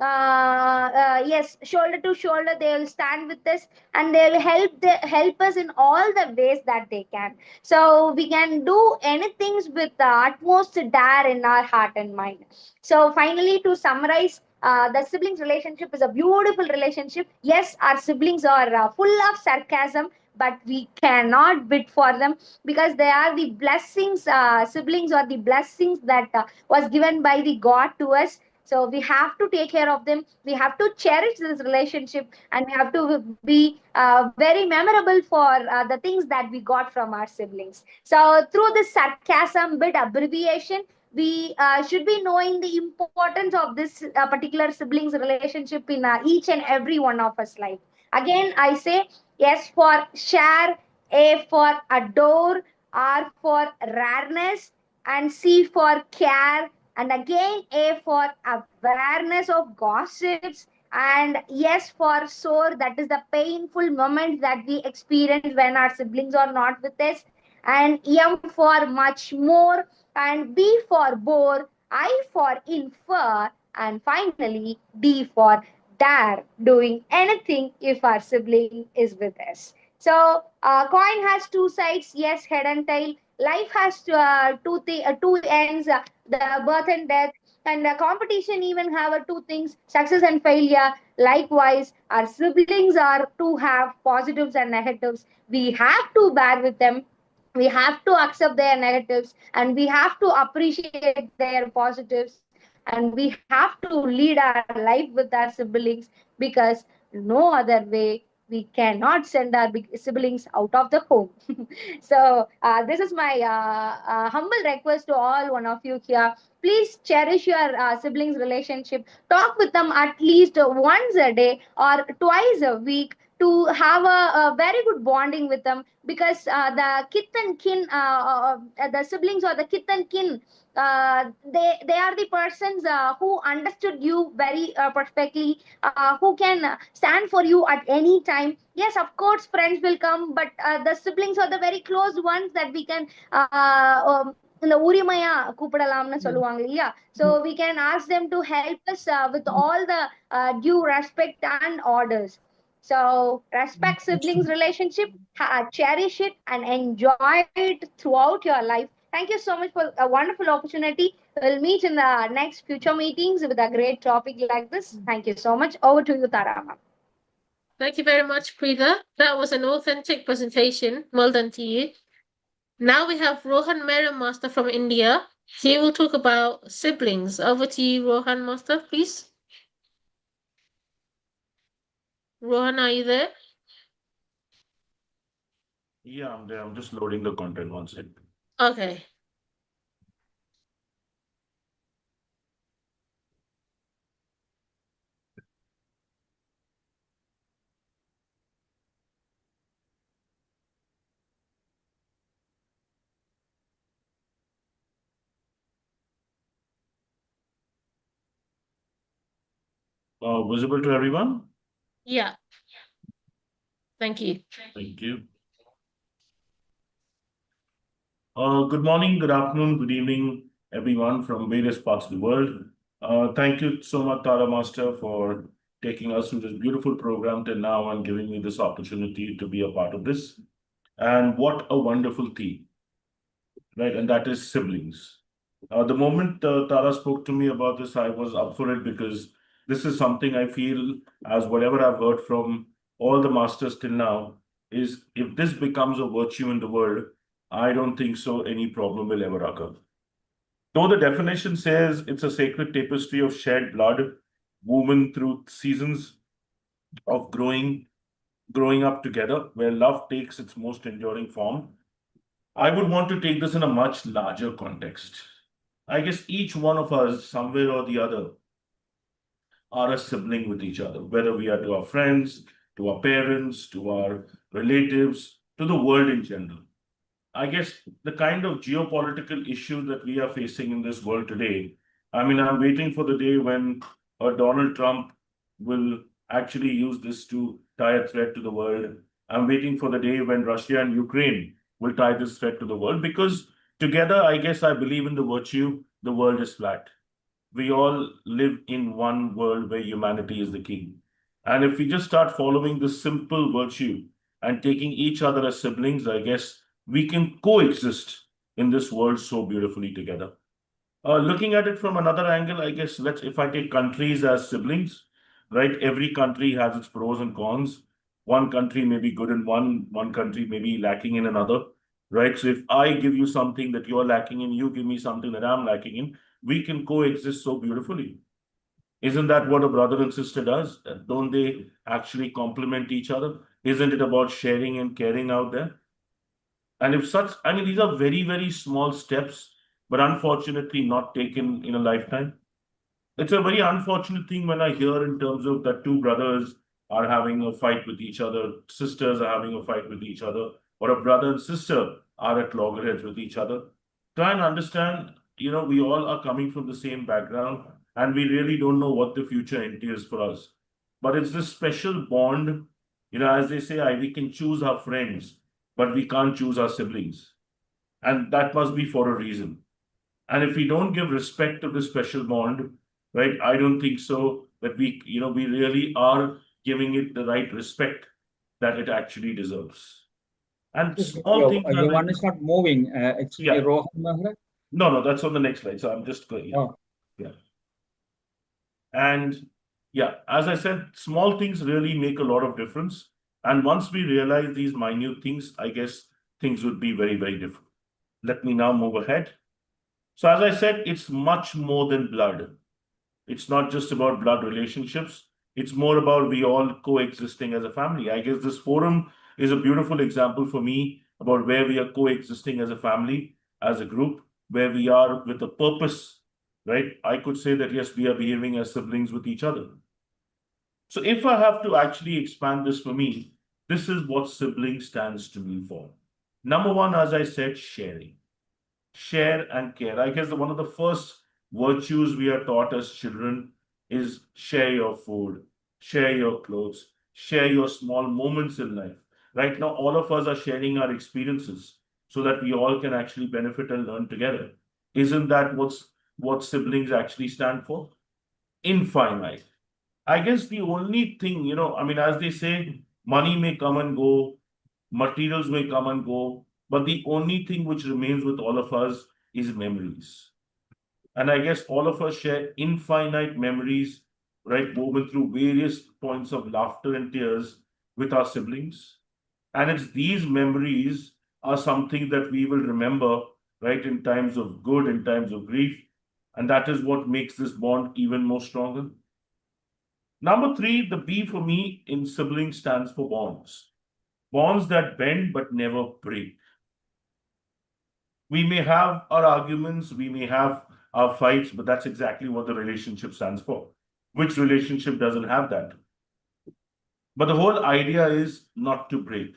our yes, shoulder to shoulder, they will stand with us, and they will help us in all the ways that they can. So we can do anything with the utmost dare in our heart and mind. So finally, to summarize, the siblings relationship is a beautiful relationship. Yes, our siblings are full of sarcasm, but we cannot bid for them, because they are the blessings. Siblings are the blessings that was given by the God to us. So we have to take care of them. We have to cherish this relationship, and we have to be very memorable for the things that we got from our siblings. So through this sarcasm bit abbreviation, we should be knowing the importance of this particular siblings relationship in each and every one of us life. Again, I say S for share, A for adore, R for rareness, and C for care, and again A for awareness of gossips, and yes for sore, that is the painful moment that we experience when our siblings are not with us, and M for much more, and B for bore, I for infer, and finally D for dare, doing anything if our sibling is with us. So coin has two sides, yes, head and tail. Life has two ends, the birth and death, and the competition even have two things, success and failure. Likewise, our siblings are to have positives and negatives. We have to bear with them. We have to accept their negatives, and we have to appreciate their positives, and we have to lead our life with our siblings, because no other way we cannot send our siblings out of the home. So this is my humble request to all one of you here. Please cherish your siblings relationship. Talk with them at least once a day or twice a week. to have a very good bonding with them, because the kith and kin, the siblings or the kith and kin, they are the persons who understood you very perfectly, who can stand for you at any time. Yes, of course, friends will come, but the siblings are the very close ones that we can இந்த உரிமையா கூப்பிடலாம்னு சொல்லுவாங்க இல்லையா. So we can ask them to help us with all the due respect and orders. So respect siblings relationship, cherish it and enjoy it throughout your life. Thank you so much for a wonderful opportunity. We'll meet in the next future meetings with a great topic like this. Thank you so much. Over to you, Tara ma'am. Thank you very much, Preeta. That was an authentic presentation. Well done to you. Now we have Rohan Meram Master from India. He will talk about siblings. Over to you, Rohan Master, please. Rohan, are you there? Yeah, I'm there. I'm just loading the content one second. Okay. Visible to everyone? Yeah. Thank you. Thank you. Good morning, good afternoon, good evening, everyone from various parts of the world. Thank you so much, Tara Master, for taking us through this beautiful program till now and giving me this opportunity to be a part of this. And what a wonderful theme, right? And that is siblings. The moment Tara spoke to me about this, I was up for it, because this is something I feel, as whatever I've heard from all the masters till now, is if this becomes a virtue in the world, I don't think so any problem will ever occur. Though the definition says it's a sacred tapestry of shed blood, woven through seasons of growing up together, where love takes its most enduring form, I would want to take this in a much larger context. I guess each one of us, somewhere or the other, are a sibling with each other, whether we are to our friends, to our parents, to our relatives, to the world in general. I guess the kind of geopolitical issues that we are facing in this world today, I mean, I'm waiting for the day when Donald Trump will actually use this to tie a threat to the world. I'm waiting for the day when Russia and Ukraine will tie this threat to the world, because together, I guess I believe in the virtue, the world is flat. We all live in one world where humanity is the king. And if we just start following this simple virtue and taking each other as siblings, I guess we can coexist in this world so beautifully together. Looking at it from another angle, I guess, if I take countries as siblings, right? Every country has its pros and cons. One country may be good in one country may be lacking in another, right? So if I give you something that you're lacking in, you give me something that I'm lacking in, we can coexist so beautifully. Isn't that what a brother and sister does? Don't they actually complement each other? Isn't it about sharing and caring out there? And if such, I mean, these are very, very small steps, but unfortunately not taken in a lifetime. It's a very unfortunate thing when I hear in terms of that two brothers are having a fight with each other, sisters are having a fight with each other, or a brother and sister are at loggerheads with each other. Try and understand, we all are coming from the same background, and we really don't know what the future entails for us. But it's this special bond, as they say, we can choose our friends, but we can't choose our siblings. And that must be for a reason. And if we don't give respect to this special bond, right, I don't think so that we really are giving it the right respect that it actually deserves. And small things. Your one is not moving. Actually, Yeah. Rohan Mahara. No, that's on the next slide. So I'm just going. Oh. Yeah. And yeah, as I said, small things really make a lot of difference. And once we realize these minute things, I guess things would be very, very different. Let me now move ahead. So as I said, it's much more than blood. It's not just about blood relationships. It's more about we all coexisting as a family. I guess this forum is a beautiful example for me about where we are coexisting as a family, as a group, where we are with a purpose, right? I could say that, yes, we are behaving as siblings with each other. So if I have to actually expand this for me, this is what sibling stands to me for. Number one, as I said, sharing. Share and care. I guess one of the first virtues we are taught as children is share your food, share your clothes, share your small moments in life. Right now, all of us are sharing our experiences so that we all can actually benefit and learn together. Isn't that what siblings actually stand for? Infinite. I guess the only thing, I mean, as they say, money may come and go, materials may come and go, but the only thing which remains with all of us is memories. And I guess all of us share infinite memories, right, woven through various points of laughter and tears with our siblings. And it's these memories are something that we will remember, right, in times of good, in times of grief. And that is what makes this bond even more stronger. Number three, the B for me in siblings stands for bonds. Bonds that bend but never break. We may have our arguments, we may have our fights, but that's exactly what the relationship stands for. Which relationship doesn't have that? But the whole idea is not to break.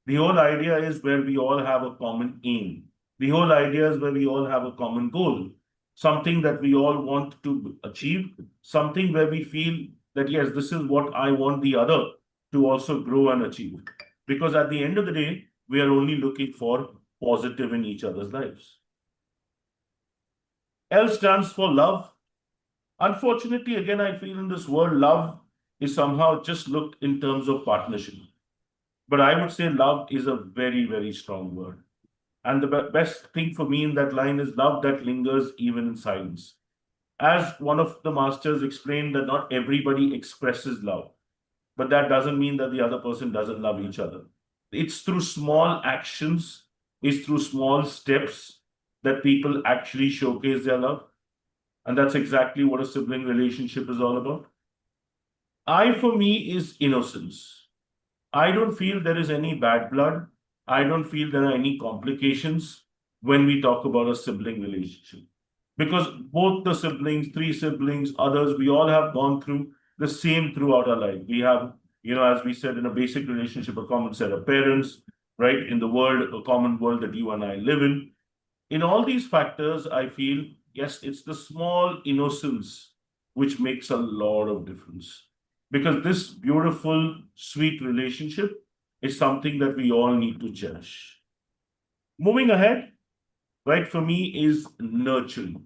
The whole idea is where we all have a common aim. The whole idea is where we all have a common goal. Something that we all want to achieve, something where we feel that, yes, this is what I want the other to also grow and achieve. Because at the end of the day, we are only looking for positive in each other's lives. L stands for love. Unfortunately, again, I feel in this world, love is somehow just looked in terms of partnership. But I would say love is a very, very strong word. And the best thing for me in that line is love that lingers even in silence. As one of the masters explained, that not everybody expresses love, but that doesn't mean that the other person doesn't love each other. It's through small actions, it's through small steps that people actually showcase their love. And that's exactly what a sibling relationship is all about. I, for me, is innocence. I don't feel there is any bad blood. I don't feel there are any complications when we talk about a sibling relationship. Because both the siblings, three siblings, others, we all have gone through the same throughout our life. We have, as we said, in a basic relationship, a common set of parents, right? In the world, a common world that you and I live in. In all these factors, I feel, yes, it's the small innocence which makes a lot of difference. Because this beautiful, sweet relationship is something that we all need to cherish. Moving ahead, right, for me is nurturing.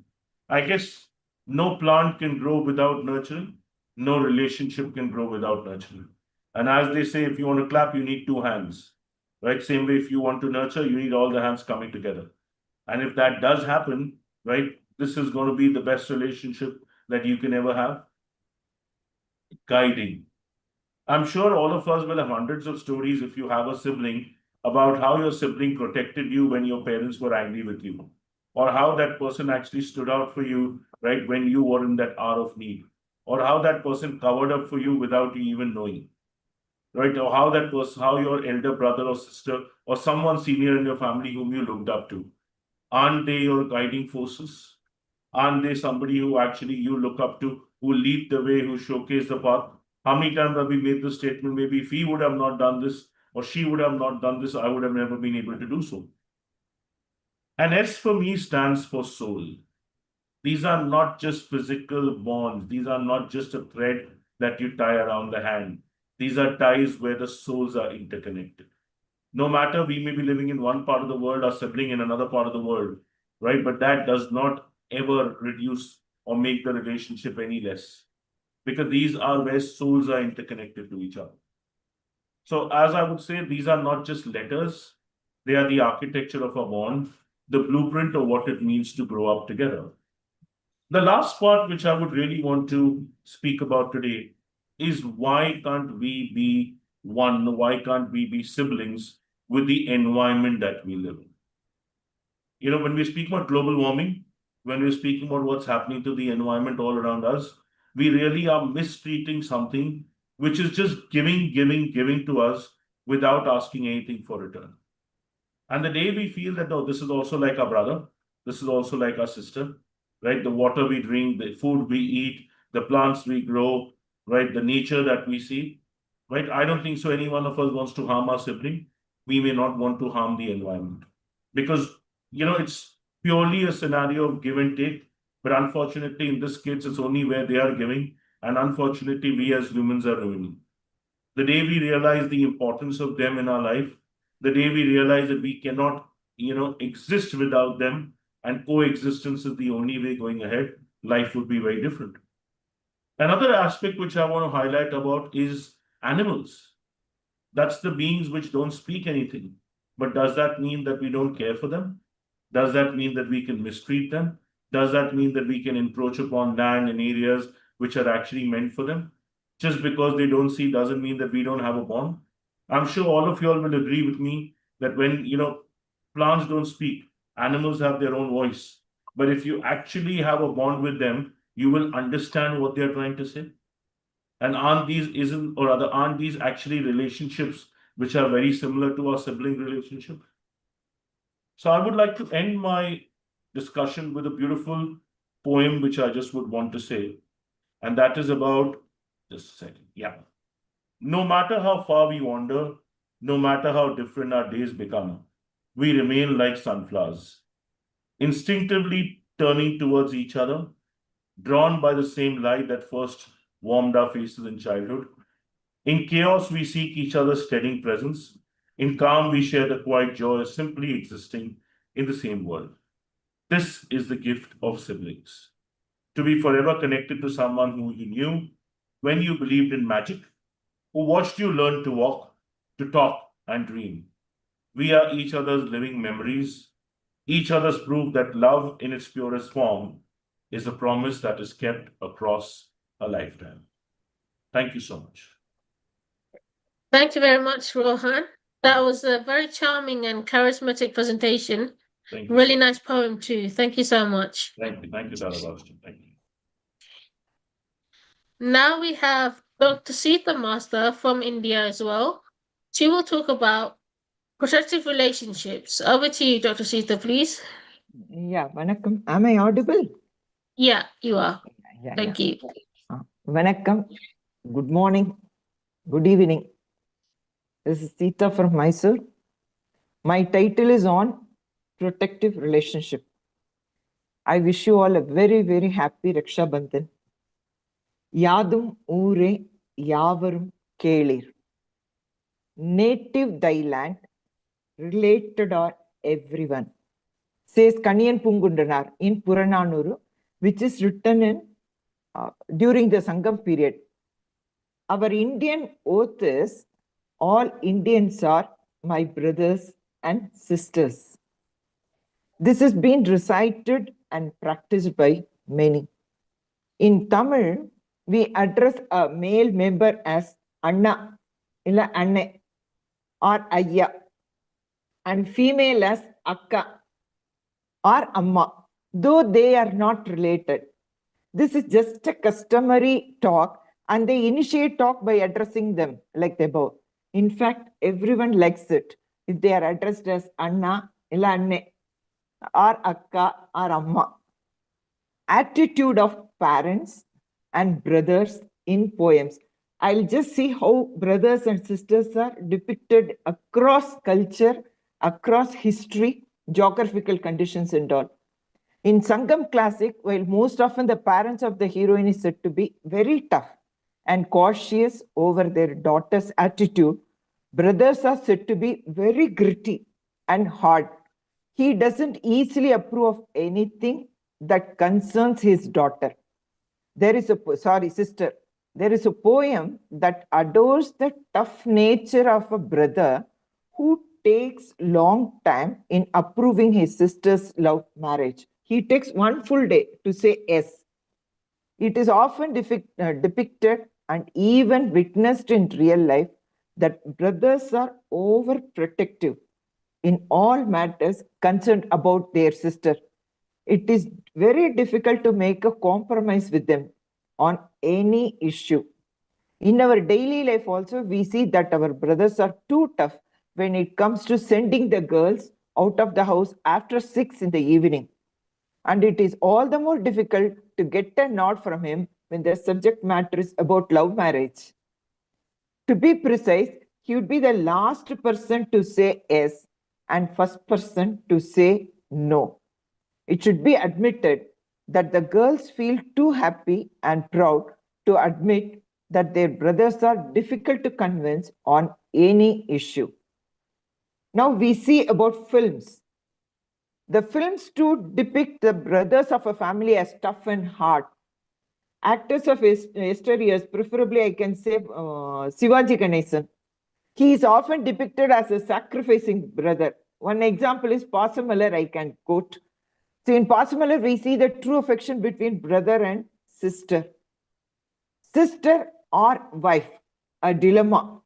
I guess no plant can grow without nurturing. No relationship can grow without nurturing. And as they say, if you want to clap, you need two hands, right? Same way, if you want to nurture, you need all the hands coming together. And if that does happen, right, this is going to be the best relationship that you can ever have. Guiding. I'm sure all of us will have hundreds of stories if you have a sibling about how your sibling protected you when your parents were angry with you, or how that person actually stood out for you, right, when you were in that hour of need, or how that person covered up for you without you even knowing, right, or how that person, how your elder brother or sister or someone senior in your family whom you looked up to, aren't they your guiding forces? Aren't they somebody who actually you look up to, who lead the way, who showcase the path? How many times have we made the statement, maybe if he would have not done this or she would have not done this, I would have never been able to do so. And S for me stands for soul. These are not just physical bonds. These are not just a thread that you tie around the hand. These are ties where the souls are interconnected. No matter we may be living in one part of the world, our sibling in another part of the world, right? But that does not ever reduce or make the relationship any less, because these are where souls are interconnected to each other. So as I would say, these are not just letters, they are the architecture of a bond, the blueprint of what it means to grow up together. The last part which I would really want to speak about today is why can't we be one? Why can't we be siblings with the environment that we live in? When we speak about global warming, when we're speaking about what's happening to the environment all around us, we really are mistreating something which is just giving to us without asking anything for return. And the day we feel that, no, this is also like our brother, this is also like our sister, right? The water we drink, the food we eat, the plants we grow, right? The nature that we see, right? I don't think so any one of us wants to harm our sibling. We may not want to harm the environment because, it's purely a scenario of give and take. But unfortunately, in this case, it's only where they are giving. And unfortunately, we as humans are ruining. The day we realize the importance of them in our life, the day we realize that we cannot, exist without them, and coexistence is the only way going ahead, life would be very different. Another aspect which I want to highlight about is animals. That's the beings which don't speak anything. But does that mean that we don't care for them? Does that mean that we can mistreat them? Does that mean that we can encroach upon land and areas which are actually meant for them? Just because they don't see doesn't mean that we don't have a bond. I'm sure all of you all will agree with me that when, plants don't speak, animals have their own voice. But if you actually have a bond with them, you will understand what they're trying to say. And aren't these actually relationships which are very similar to our sibling relationship? So I would like to end my discussion with a beautiful poem which I just would want to say. And that is about, just a second, yeah. No matter how far we wander, no matter how different our days become, we remain like sunflowers, instinctively turning towards each other, drawn by the same light that first warmed our faces in childhood. In chaos, we seek each other's steadying presence. In calm, we share the quiet joy of simply existing in the same world. This is the gift of siblings. To be forever connected to someone who you knew when you believed in magic, who watched you learn to walk, to talk, and dream. We are each other's living memories, each other's proof that love in its purest form is a promise that is kept across a lifetime. Thank you so much. Thank you very much, Rohan. That was a very charming and charismatic presentation. Thank you. Really nice poem too. Thank you so much. Thank you, Dharabhastan. Thank you. Now we have Dr. Sita Master from India as well. She will talk about protective relationships. Over to you, Dr. Sita, please. Yeah, Vanakkam. Am I audible? Yeah, you are. Yeah, Thank you. Vanakkam. Good morning. Good evening. This is Sita from Mysore. My title is on protective relationship. I wish you all a very, very happy Raksha Bandhan. Yadum Ure Yavarum Kelir. Native thy land, related are everyone, says Kaniyan Pungundanar in Purananuru, which is written in during the Sangam period. Our Indian oath is, all Indians are my brothers and sisters. This has been recited and practiced by many. In Tamil, we address a male member as Anna, illa Anne, or Ayya, and female as Akka or Amma, though they are not related. This is just a customary talk, and they initiate talk by addressing them like the above. In fact, everyone likes it if they are addressed as Anna, illa Anne, or Akka or Amma. Attitude of parents and brothers in poems. I'll just see how brothers and sisters are depicted across culture, across history, geographical conditions and all. In Sangam classic, while most often the parents of the heroine is said to be very tough and cautious over their daughter's attitude, brothers are said to be very gritty and hard. He doesn't easily approve of anything that concerns his daughter. Sister. There is a poem that adores the tough nature of a brother who takes long time in approving his sister's love marriage. He takes one full day to say yes. It is often depicted and even witnessed in real life that brothers are overprotective in all matters concerned about their sister. It is very difficult to make a compromise with them on any issue. In our daily life also, we see that our brothers are too tough when it comes to sending the girls out of the house after 6 in the evening. And it is all the more difficult to get a nod from him when the subject matter is about love marriage. To be precise, he would be the last person to say yes and first person to say no. It should be admitted that the girls feel too happy and proud to admit that their brothers are difficult to convince on any issue. Now we see about films. The films too depict the brothers of a family as tough and hard. Actors of yesteryears, preferably I can say Shivaji Ganesan, he is often depicted as a sacrificing brother. One example is Pasamalar, I can quote. So in Pasamalar, we see the true affection between brother and sister. Sister or wife, a dilemma.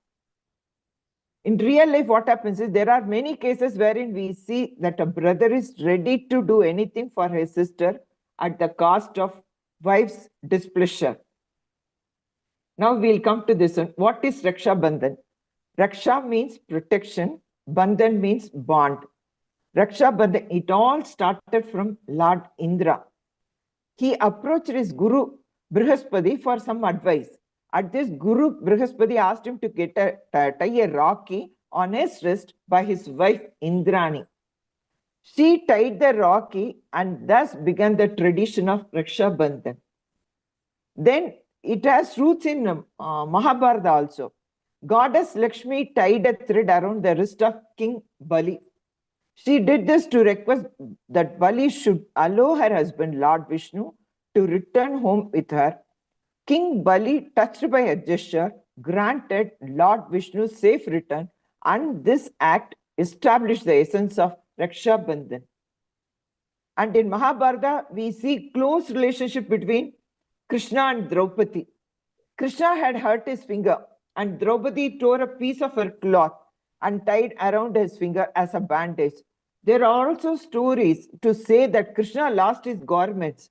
In real life, what happens is there are many cases wherein we see that a brother is ready to do anything for his sister at the cost of wife's displeasure. Now we'll come to this one. What is Raksha Bandhan? Raksha means protection, Bandhan means bond. Raksha Bandhan, it all started from Lord Indra. He approached his Guru Brihaspati for some advice. At this, Guru Brihaspati asked him to tie a Rakhi on his wrist by his wife Indrani. She tied the Rakhi and thus began the tradition of Raksha Bandhan. Then it has roots in Mahabharata also. Goddess Lakshmi tied a thread around the wrist of King Bali. She did this to request that Bali should allow her husband, Lord Vishnu, to return home with her. King Bali, touched by a gesture, granted Lord Vishnu safe return, and this act established the essence of Raksha Bandhan. And in Mahabharata, we see close relationship between Krishna and Draupadi. Krishna had hurt his finger, and Draupadi tore a piece of her cloth and tied around his finger as a bandage. There are also stories to say that Krishna lost his garments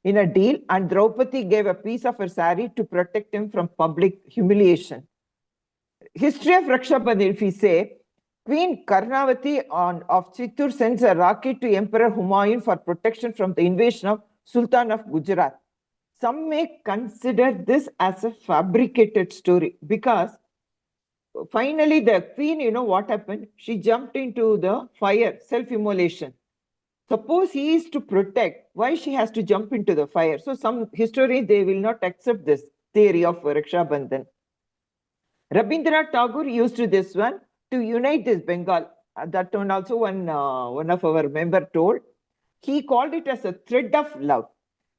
in a deal, and Draupadi gave a piece of her sari to protect him from public humiliation. History of Raksha Bandhan, if we say, Queen Karnavati of Chittur sends a Rakhi to Emperor Humayun for protection from the invasion of Sultan of Gujarat. Some may consider this as a fabricated story because finally the queen, you know what happened? She jumped into the fire, self-immolation. Suppose he is to protect, why she has to jump into the fire? So some historians, they will not accept this theory of Raksha Bandhan. Rabindranath Tagore used this one to unite this Bengal. That one also one of our member told. He called it as a thread of love,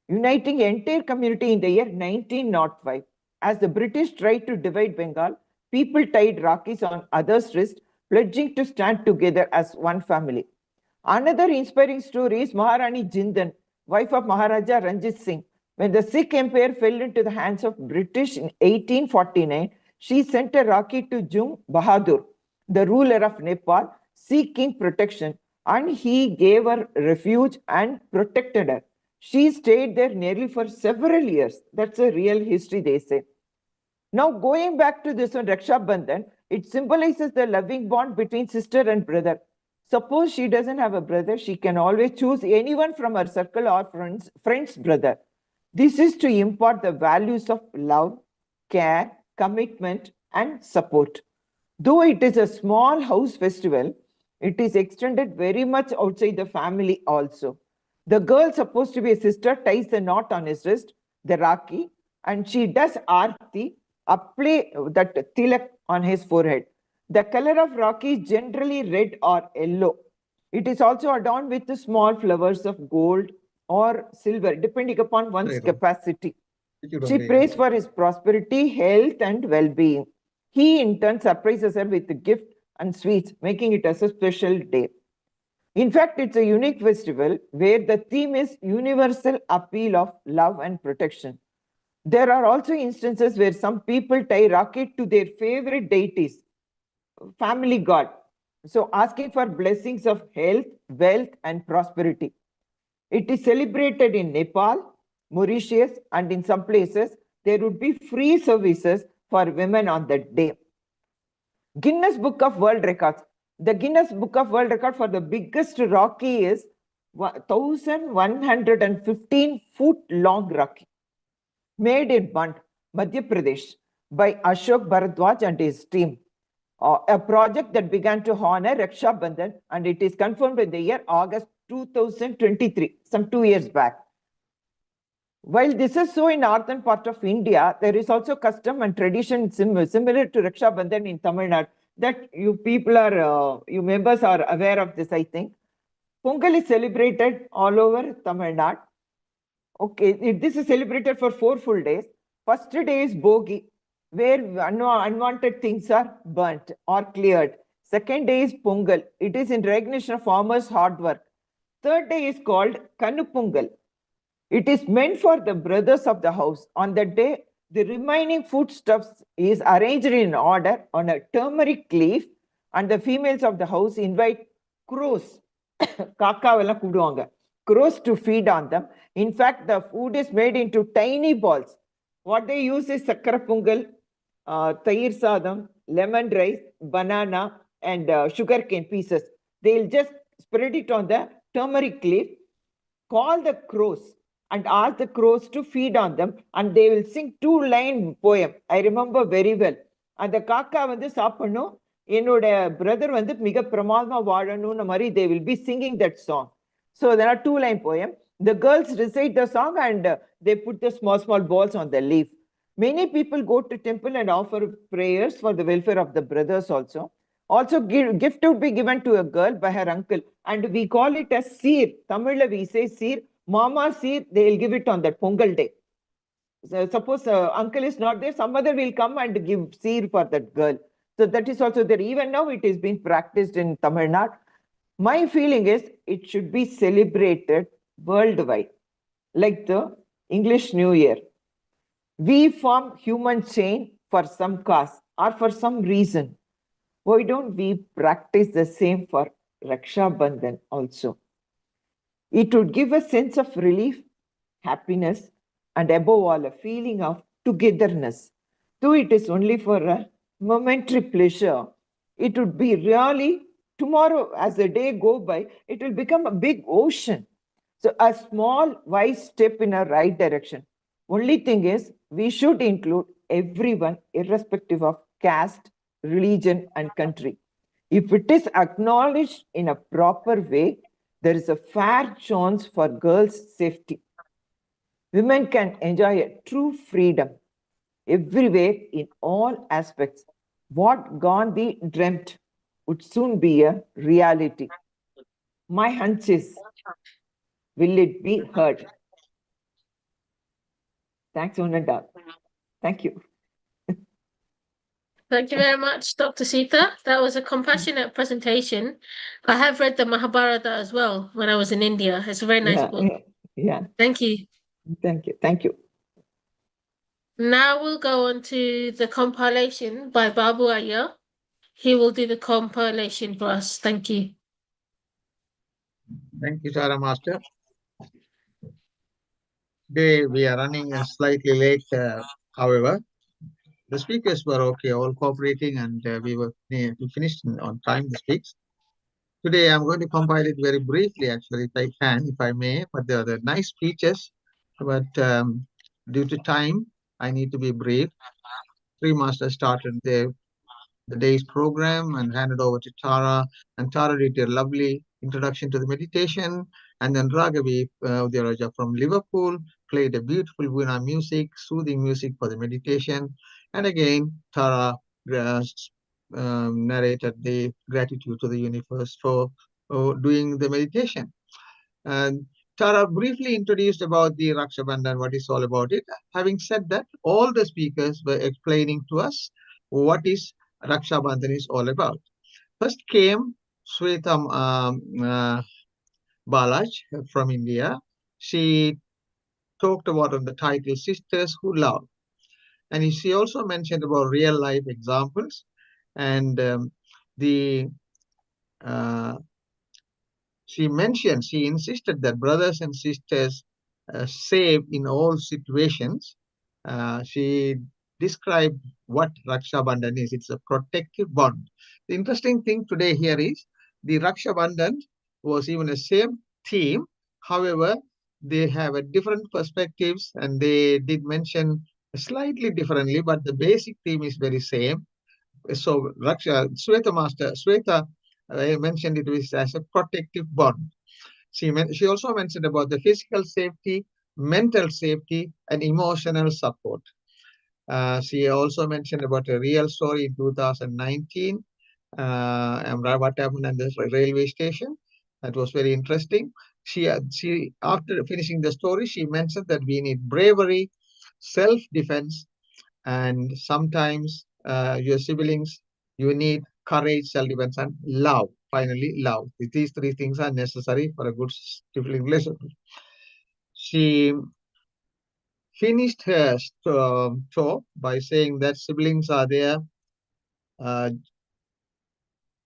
uniting entire community in the year 1905. As the British tried to divide Bengal, people tied Rakhis on others' wrists, pledging to stand together as one family. Another inspiring story is Maharani Jindal, wife of Maharaja Ranjit Singh. When the Sikh Empire fell into the hands of British in 1849, she sent a Rakhi to Jung Bahadur, the ruler of Nepal, seeking protection, and he gave her refuge and protected her. She stayed there nearly for several years. That's a real history, they say. Now, going back to this one, Raksha Bandhan, it symbolizes the loving bond between sister and brother. Suppose she doesn't have a brother, she can always choose anyone from her circle or friend's brother. This is to impart the values of love, care, commitment, and support. Though it is a small house festival, it is extended very much outside the family also. The girl supposed to be a sister ties the knot on his wrist, the Rakhi, and she does Aarti, apply that tilak on his forehead. The color of Rakhi is generally red or yellow. It is also adorned with the small flowers of gold or silver, depending upon one's capacity. She prays for his prosperity, health, and well-being. He, in turn, surprises her with a gift and sweets, making it as a special day. In fact, it's a unique festival where the theme is universal appeal of love and protection. There are also instances where some people tie Rakhi to their favorite deities, family god, so asking for blessings of health, wealth, and prosperity. It is celebrated in Nepal, Mauritius, and in some places, there would be free services for women on that day. Guinness Book of World Records. The Guinness Book of World Record for the biggest Rakhi is 1,115 foot long Rakhi. made in Band, Madhya Pradesh by Ashok Bharadwaj and his team. A project that began to honor Raksha Bandhan, and it is confirmed in the year August 2023, some 2 years back. While this is so in northern part of India, there is also custom and tradition similar to Raksha Bandhan in Tamil Nadu that you people are, you members are aware of this, I think. Pongal is celebrated all over Tamil Nadu. Okay, this is celebrated for 4 full days. First day is Bogi, where unwanted things are burnt or cleared. Second day is Pongal. It is in recognition of farmers' hard work. Third day is called Kanupungal. It is meant for the brothers of the house. On that day, the remaining foodstuffs is arranged in order on a turmeric leaf, and the females of the house invite crows, crows to feed on them. In fact, the food is made into tiny balls. What they use is sakkarapungal, tayir sadam, lemon rice, banana, and sugarcane pieces. They'll just spread it on the turmeric leaf, call the crows, and ask the crows to feed on them, and they will sing 2-line poem. I remember very well. And the kaka வந்து சாப்பிடணும், என்னோட brother வந்து மிக பிரமாதமா வாழணும்னு மாதிரி they will be singing that song. So there are 2-line poem. The girls recite the song and they put the small balls on the leaf. Many people go to temple and offer prayers for the welfare of the brothers also. Also, gift would be given to a girl by her uncle, and we call it as seer. Tamil we say seer. Mama seer, they will give it on that Pongal day. So suppose uncle is not there, some other will come and give seer for that girl. So that is also there. Even now it is being practiced in Tamil Nadu. My feeling is it should be celebrated worldwide, like the English New Year. We form human chain for some cause or for some reason. Why don't we practice the same for Raksha Bandhan also? It would give a sense of relief, happiness, and above all, a feeling of togetherness. Though it is only for a momentary pleasure, it would be really, tomorrow as the day go by, it will become a big ocean. So a small, wise step in a right direction. Only thing is, we should include everyone, irrespective of caste, religion, and country. If it is acknowledged in a proper way, there is a fair chance for girls' safety. Women can enjoy a true freedom everywhere in all aspects. What Gandhi dreamt would soon be a reality. My hunch is, will it be heard? Thanks, Unanda. Thank you. Thank you very much, Dr. Sita. That was a compassionate presentation. I have read the Mahabharata as well when I was in India. It's a very nice book. Yeah. Thank you. Thank you. Thank you. Now we'll go on to the compilation by Babu Aya. He will do the compilation for us. Thank you. Thank you, Tara Master. Today we are running slightly late, however. The speakers were okay, all cooperating, and we finished on time, the speaks. Today I'm going to compile it very briefly, actually, if I may, but there are nice speeches, but due to time, I need to be brief. Three Masters started the day's program and handed over to Tara, and Tara did a lovely introduction to the meditation, and then Raghavi Udayaraja from Liverpool played a beautiful Veena music, soothing music for the meditation, and again Tara narrated the gratitude to the universe for doing the meditation. And Tara briefly introduced about the Raksha Bandhan, what is all about it. Having said that, all the speakers were explaining to us what is Raksha Bandhan is all about. First came Sweta Balaj from India. She talked about on the title Sisters Who Love. And she also mentioned about real life examples. And she insisted that brothers and sisters save in all situations. She described what Raksha Bandhan is. It's a protective bond. The interesting thing today here is the Raksha Bandhan was even the same theme. However, they have a different perspectives, and they did mention slightly differently, but the basic theme is very same. So Sweta mentioned it as a protective bond. She also mentioned about the physical safety, mental safety, and emotional support. She also mentioned about a real story in 2019, and what happened at the railway station. That was very interesting. She after finishing the story, she mentioned that we need bravery, self-defense, and sometimes your siblings, you need courage, self-defense, and love. Finally, love. These three things are necessary for a good sibling relationship. She finished her talk by saying that siblings are there.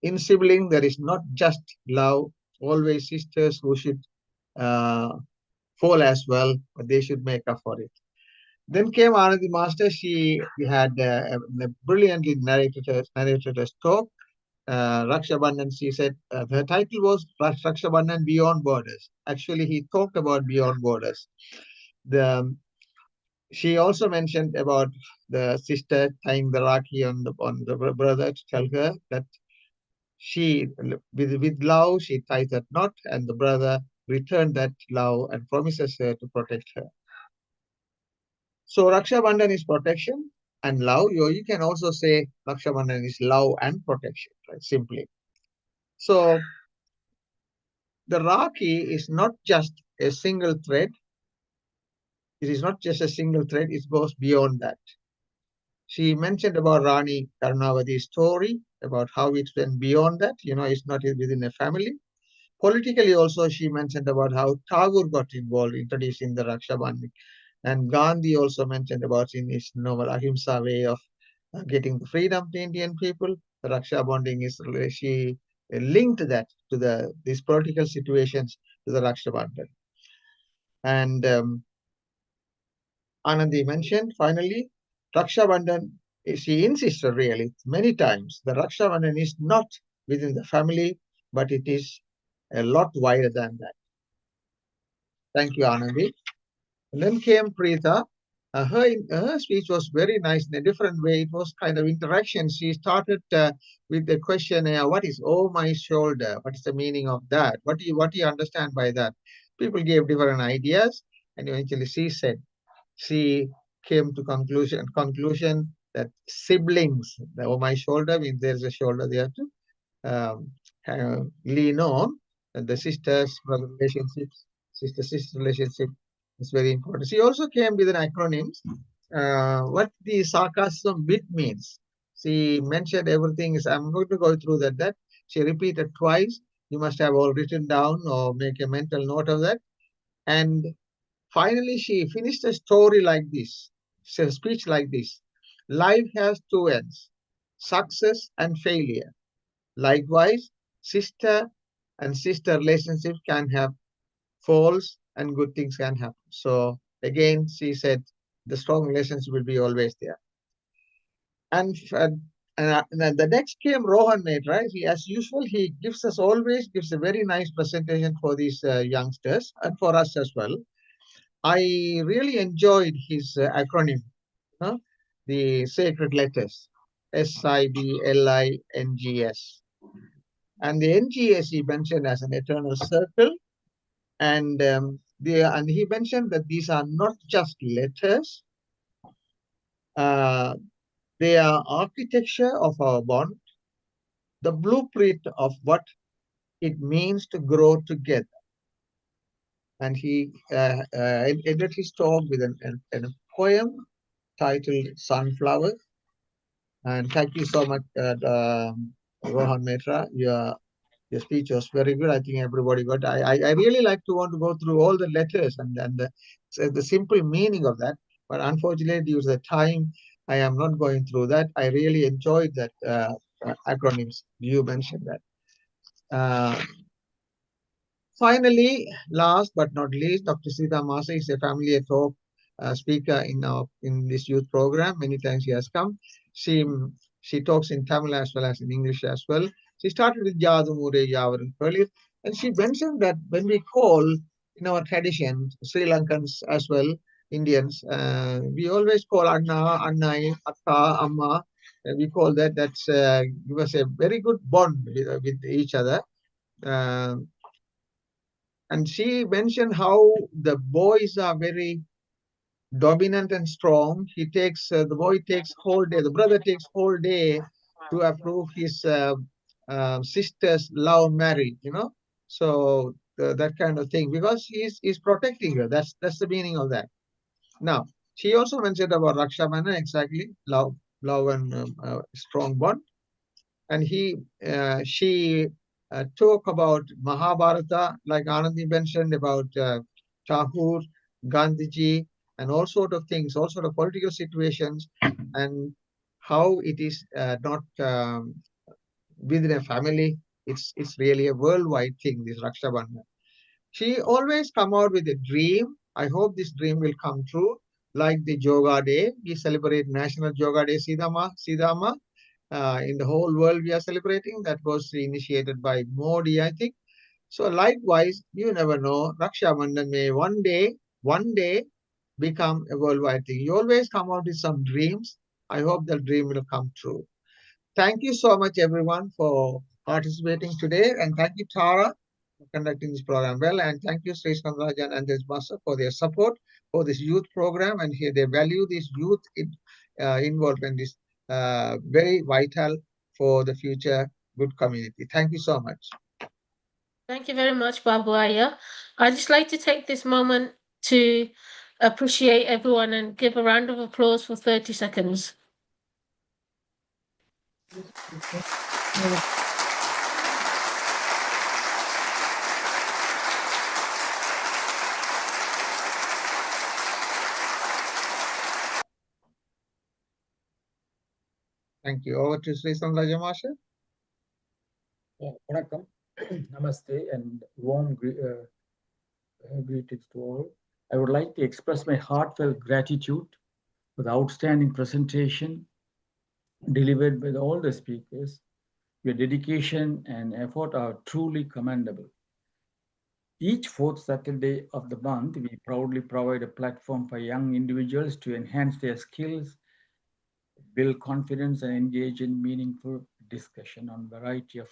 In sibling, there is not just love, always sisters who should fall as well, but they should make up for it. Then came Anandi Master. She had brilliantly narrated her talk. Raksha Bandhan, she said, her title was Raksha Bandhan Beyond Borders. Actually, he talked about beyond borders. She also mentioned about the sister tying the Rakhi on the brother to tell her that she, with love, she ties that knot, and the brother returned that love and promises her to protect her. So Raksha Bandhan is protection and love. You can also say Raksha Bandhan is love and protection, right? Simply. So the Rakhi is not just a single thread. It is not just a single thread. It goes beyond that. She mentioned about Rani Karnavati's story, about how it went beyond that. It's not within a family. Politically also, she mentioned about how Tagore got involved in introducing the Raksha Bandhan. And Gandhi also mentioned about in his novel Ahimsa way of getting the freedom to Indian people. The Raksha Bandhan is, she linked that to these political situations to the Raksha Bandhan. And Anandi mentioned finally, Raksha Bandhan, she insisted really many times, the Raksha Bandhan is not within the family, but it is a lot wider than that. Thank you, Anandi. And then came Preeta. Her speech was very nice in a different way. It was kind of interaction. She started with the question, what is "oh my shoulder"? What is the meaning of that? What do you understand by that? People gave different ideas, and eventually she came to conclusion that siblings, the "oh my shoulder" means there's a shoulder there to lean on, and the brother relationships, sister relationship is very important. She also came with an acronym, what the sarcasm bit means. She mentioned everything. I'm going to go through that. She repeated twice. You must have all written down or make a mental note of that. And finally, she finished a story like this, a speech like this. Life has two ends, success and failure. Likewise, sister and sister relationships can have falls and good things can happen. So again, she said the strong relationship will be always there. And the next came Rohan made, right? As usual, he always gives a very nice presentation for these youngsters and for us as well. I really enjoyed his acronym, the sacred letters, SIBLINGS. And the NGS he mentioned as an eternal circle. And he mentioned that these are not just letters. They are architecture of our bond, the blueprint of what it means to grow together. And he ended his talk with a poem titled Sunflower. And thank you so much, Rohan Mehta. Your speech was very good. I think everybody got. I really want to go through all the letters and the simple meaning of that. But unfortunately, due to the time, I am not going through that. I really enjoyed that acronyms. You mentioned that. Finally, last but not least, Dr. Sita Masa is a familiar talk speaker in this youth program. Many times she has come. She talks in Tamil as well as in English as well. She started with Yadumure Yavaran earlier, and she mentioned that when we call in our tradition, Sri Lankans as well, Indians, we always call Anna, Annai, Akka, Amma. We call that. That's give us a very good bond with each other. And she mentioned how the boys are very dominant and strong. He takes the boy takes whole day. The brother takes whole day to approve his sister's love marriage. So that kind of thing, because he's protecting her. That's the meaning of that. Now she also mentioned about Rakshamana, exactly, love and strong bond. And she talk about Mahabharata, like Anandi mentioned about Thakur, Gandhiji, and all sort of things, all sort of political situations, and how it is not within a family. It's really a worldwide thing, this Raksha Bandhan. She always come out with a dream. I hope this dream will come true. Like the Yoga Day, we celebrate National Yoga Day, Sidama. In the whole world we are celebrating. That was initiated by Modi, I think. So likewise, you never know, Raksha Bandhan may one day become a worldwide thing. You always come out with some dreams. I hope that dream will come true. Thank you so much, everyone, for participating today. And thank you, Tara, for conducting this program well. And thank you, Sri Skandrajan and this Master, for their support for this youth program. And here they value this youth involvement is very vital for the future good community. Thank you so much. Thank you very much, Babu Aya. I'd just like to take this moment to appreciate everyone and give a round of applause for 30 seconds. Thank you. Over to Sri Skandrajan Master. Vanakkam, namaste, and warm greetings to all. I would like to express my heartfelt gratitude for the outstanding presentation delivered by all the speakers. Your dedication and effort are truly commendable. Each fourth Saturday of the month, we proudly provide a platform for young individuals to enhance their skills, build confidence, and engage in meaningful discussion on a variety of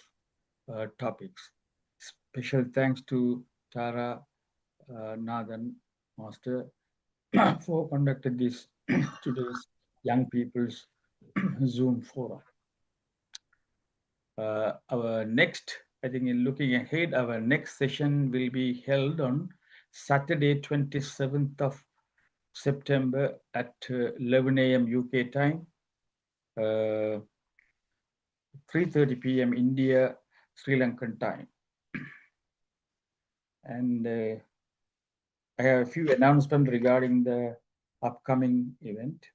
topics. Special thanks to Tara Nathan Master for conducting this today's Young People's Zoom forum. Our next, I think in looking ahead, our next session will be held on Saturday, 27th of September at 11 a.m. UK time, 3:30 p.m. India, Sri Lankan time. And I have a few announcements regarding the upcoming event.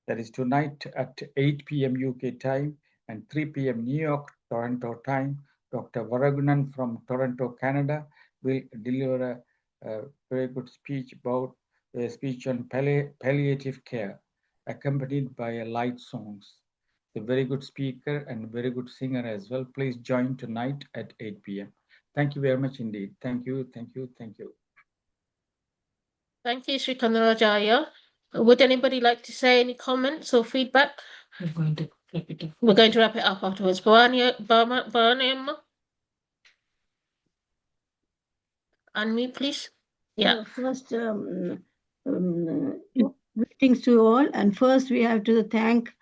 That is tonight at 8 p.m. UK time and 3 p.m. New York, Toronto time. Dr. Varagunan from Toronto, Canada will deliver a very good speech about a speech on palliative care, accompanied by light songs. A very good speaker and very good singer as well. Please join tonight at 8 p.m. Thank you very much indeed. Thank you, thank you, thank you. Thank you, Sri Kandarajaya. Would anybody like to say any comments or feedback? We're going to wrap it up afterwards. Bhavani Amma? Unmute, please. Yeah. First, greetings to all. And first, we have to thank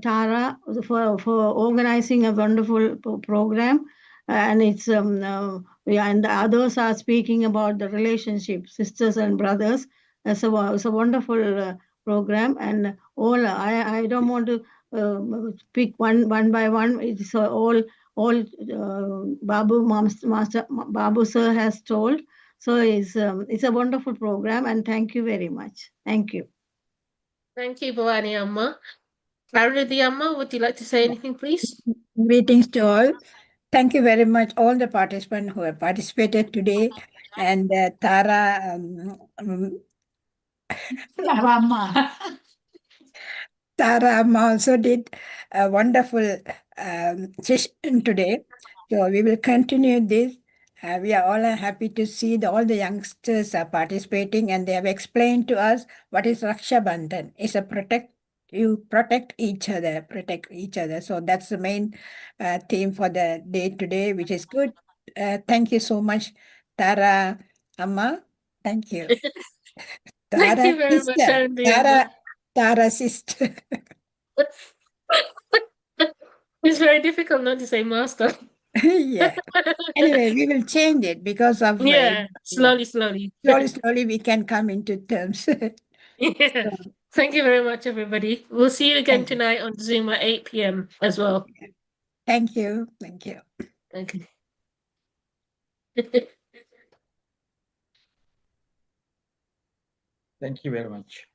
Tara for organizing a wonderful program. And it's and the others are speaking about the relationship, sisters and brothers. It's a wonderful program. And all I don't want to speak one by one. It's all Babu sir has told. So it's a wonderful program, and thank you very much. Thank you. Thank you, Bhavani Amma. Arunathi Amma, would you like to say anything, please? Greetings to all. Thank you very much, all the participants who have participated today. And Tara Amma also did a wonderful session today. So we will continue this We are all happy to see all the youngsters are participating, and they have explained to us what is Raksha Bandhan. It's a you protect each other. So that's the main theme for the day today, which is good. Thank you so much, Tara Amma. Thank you. Thank Tara you very much, sister. Andy. Tara sister. It's very difficult not to say master. Yeah. Anyway, we will change it because of Yeah, slowly. slowly we can come into terms. Yeah. So, Thank you very much, everybody. We'll see you again thank you. tonight on Zoom at 8 p.m. as well. Thank you. Thank you. Thank you. Thank you very much.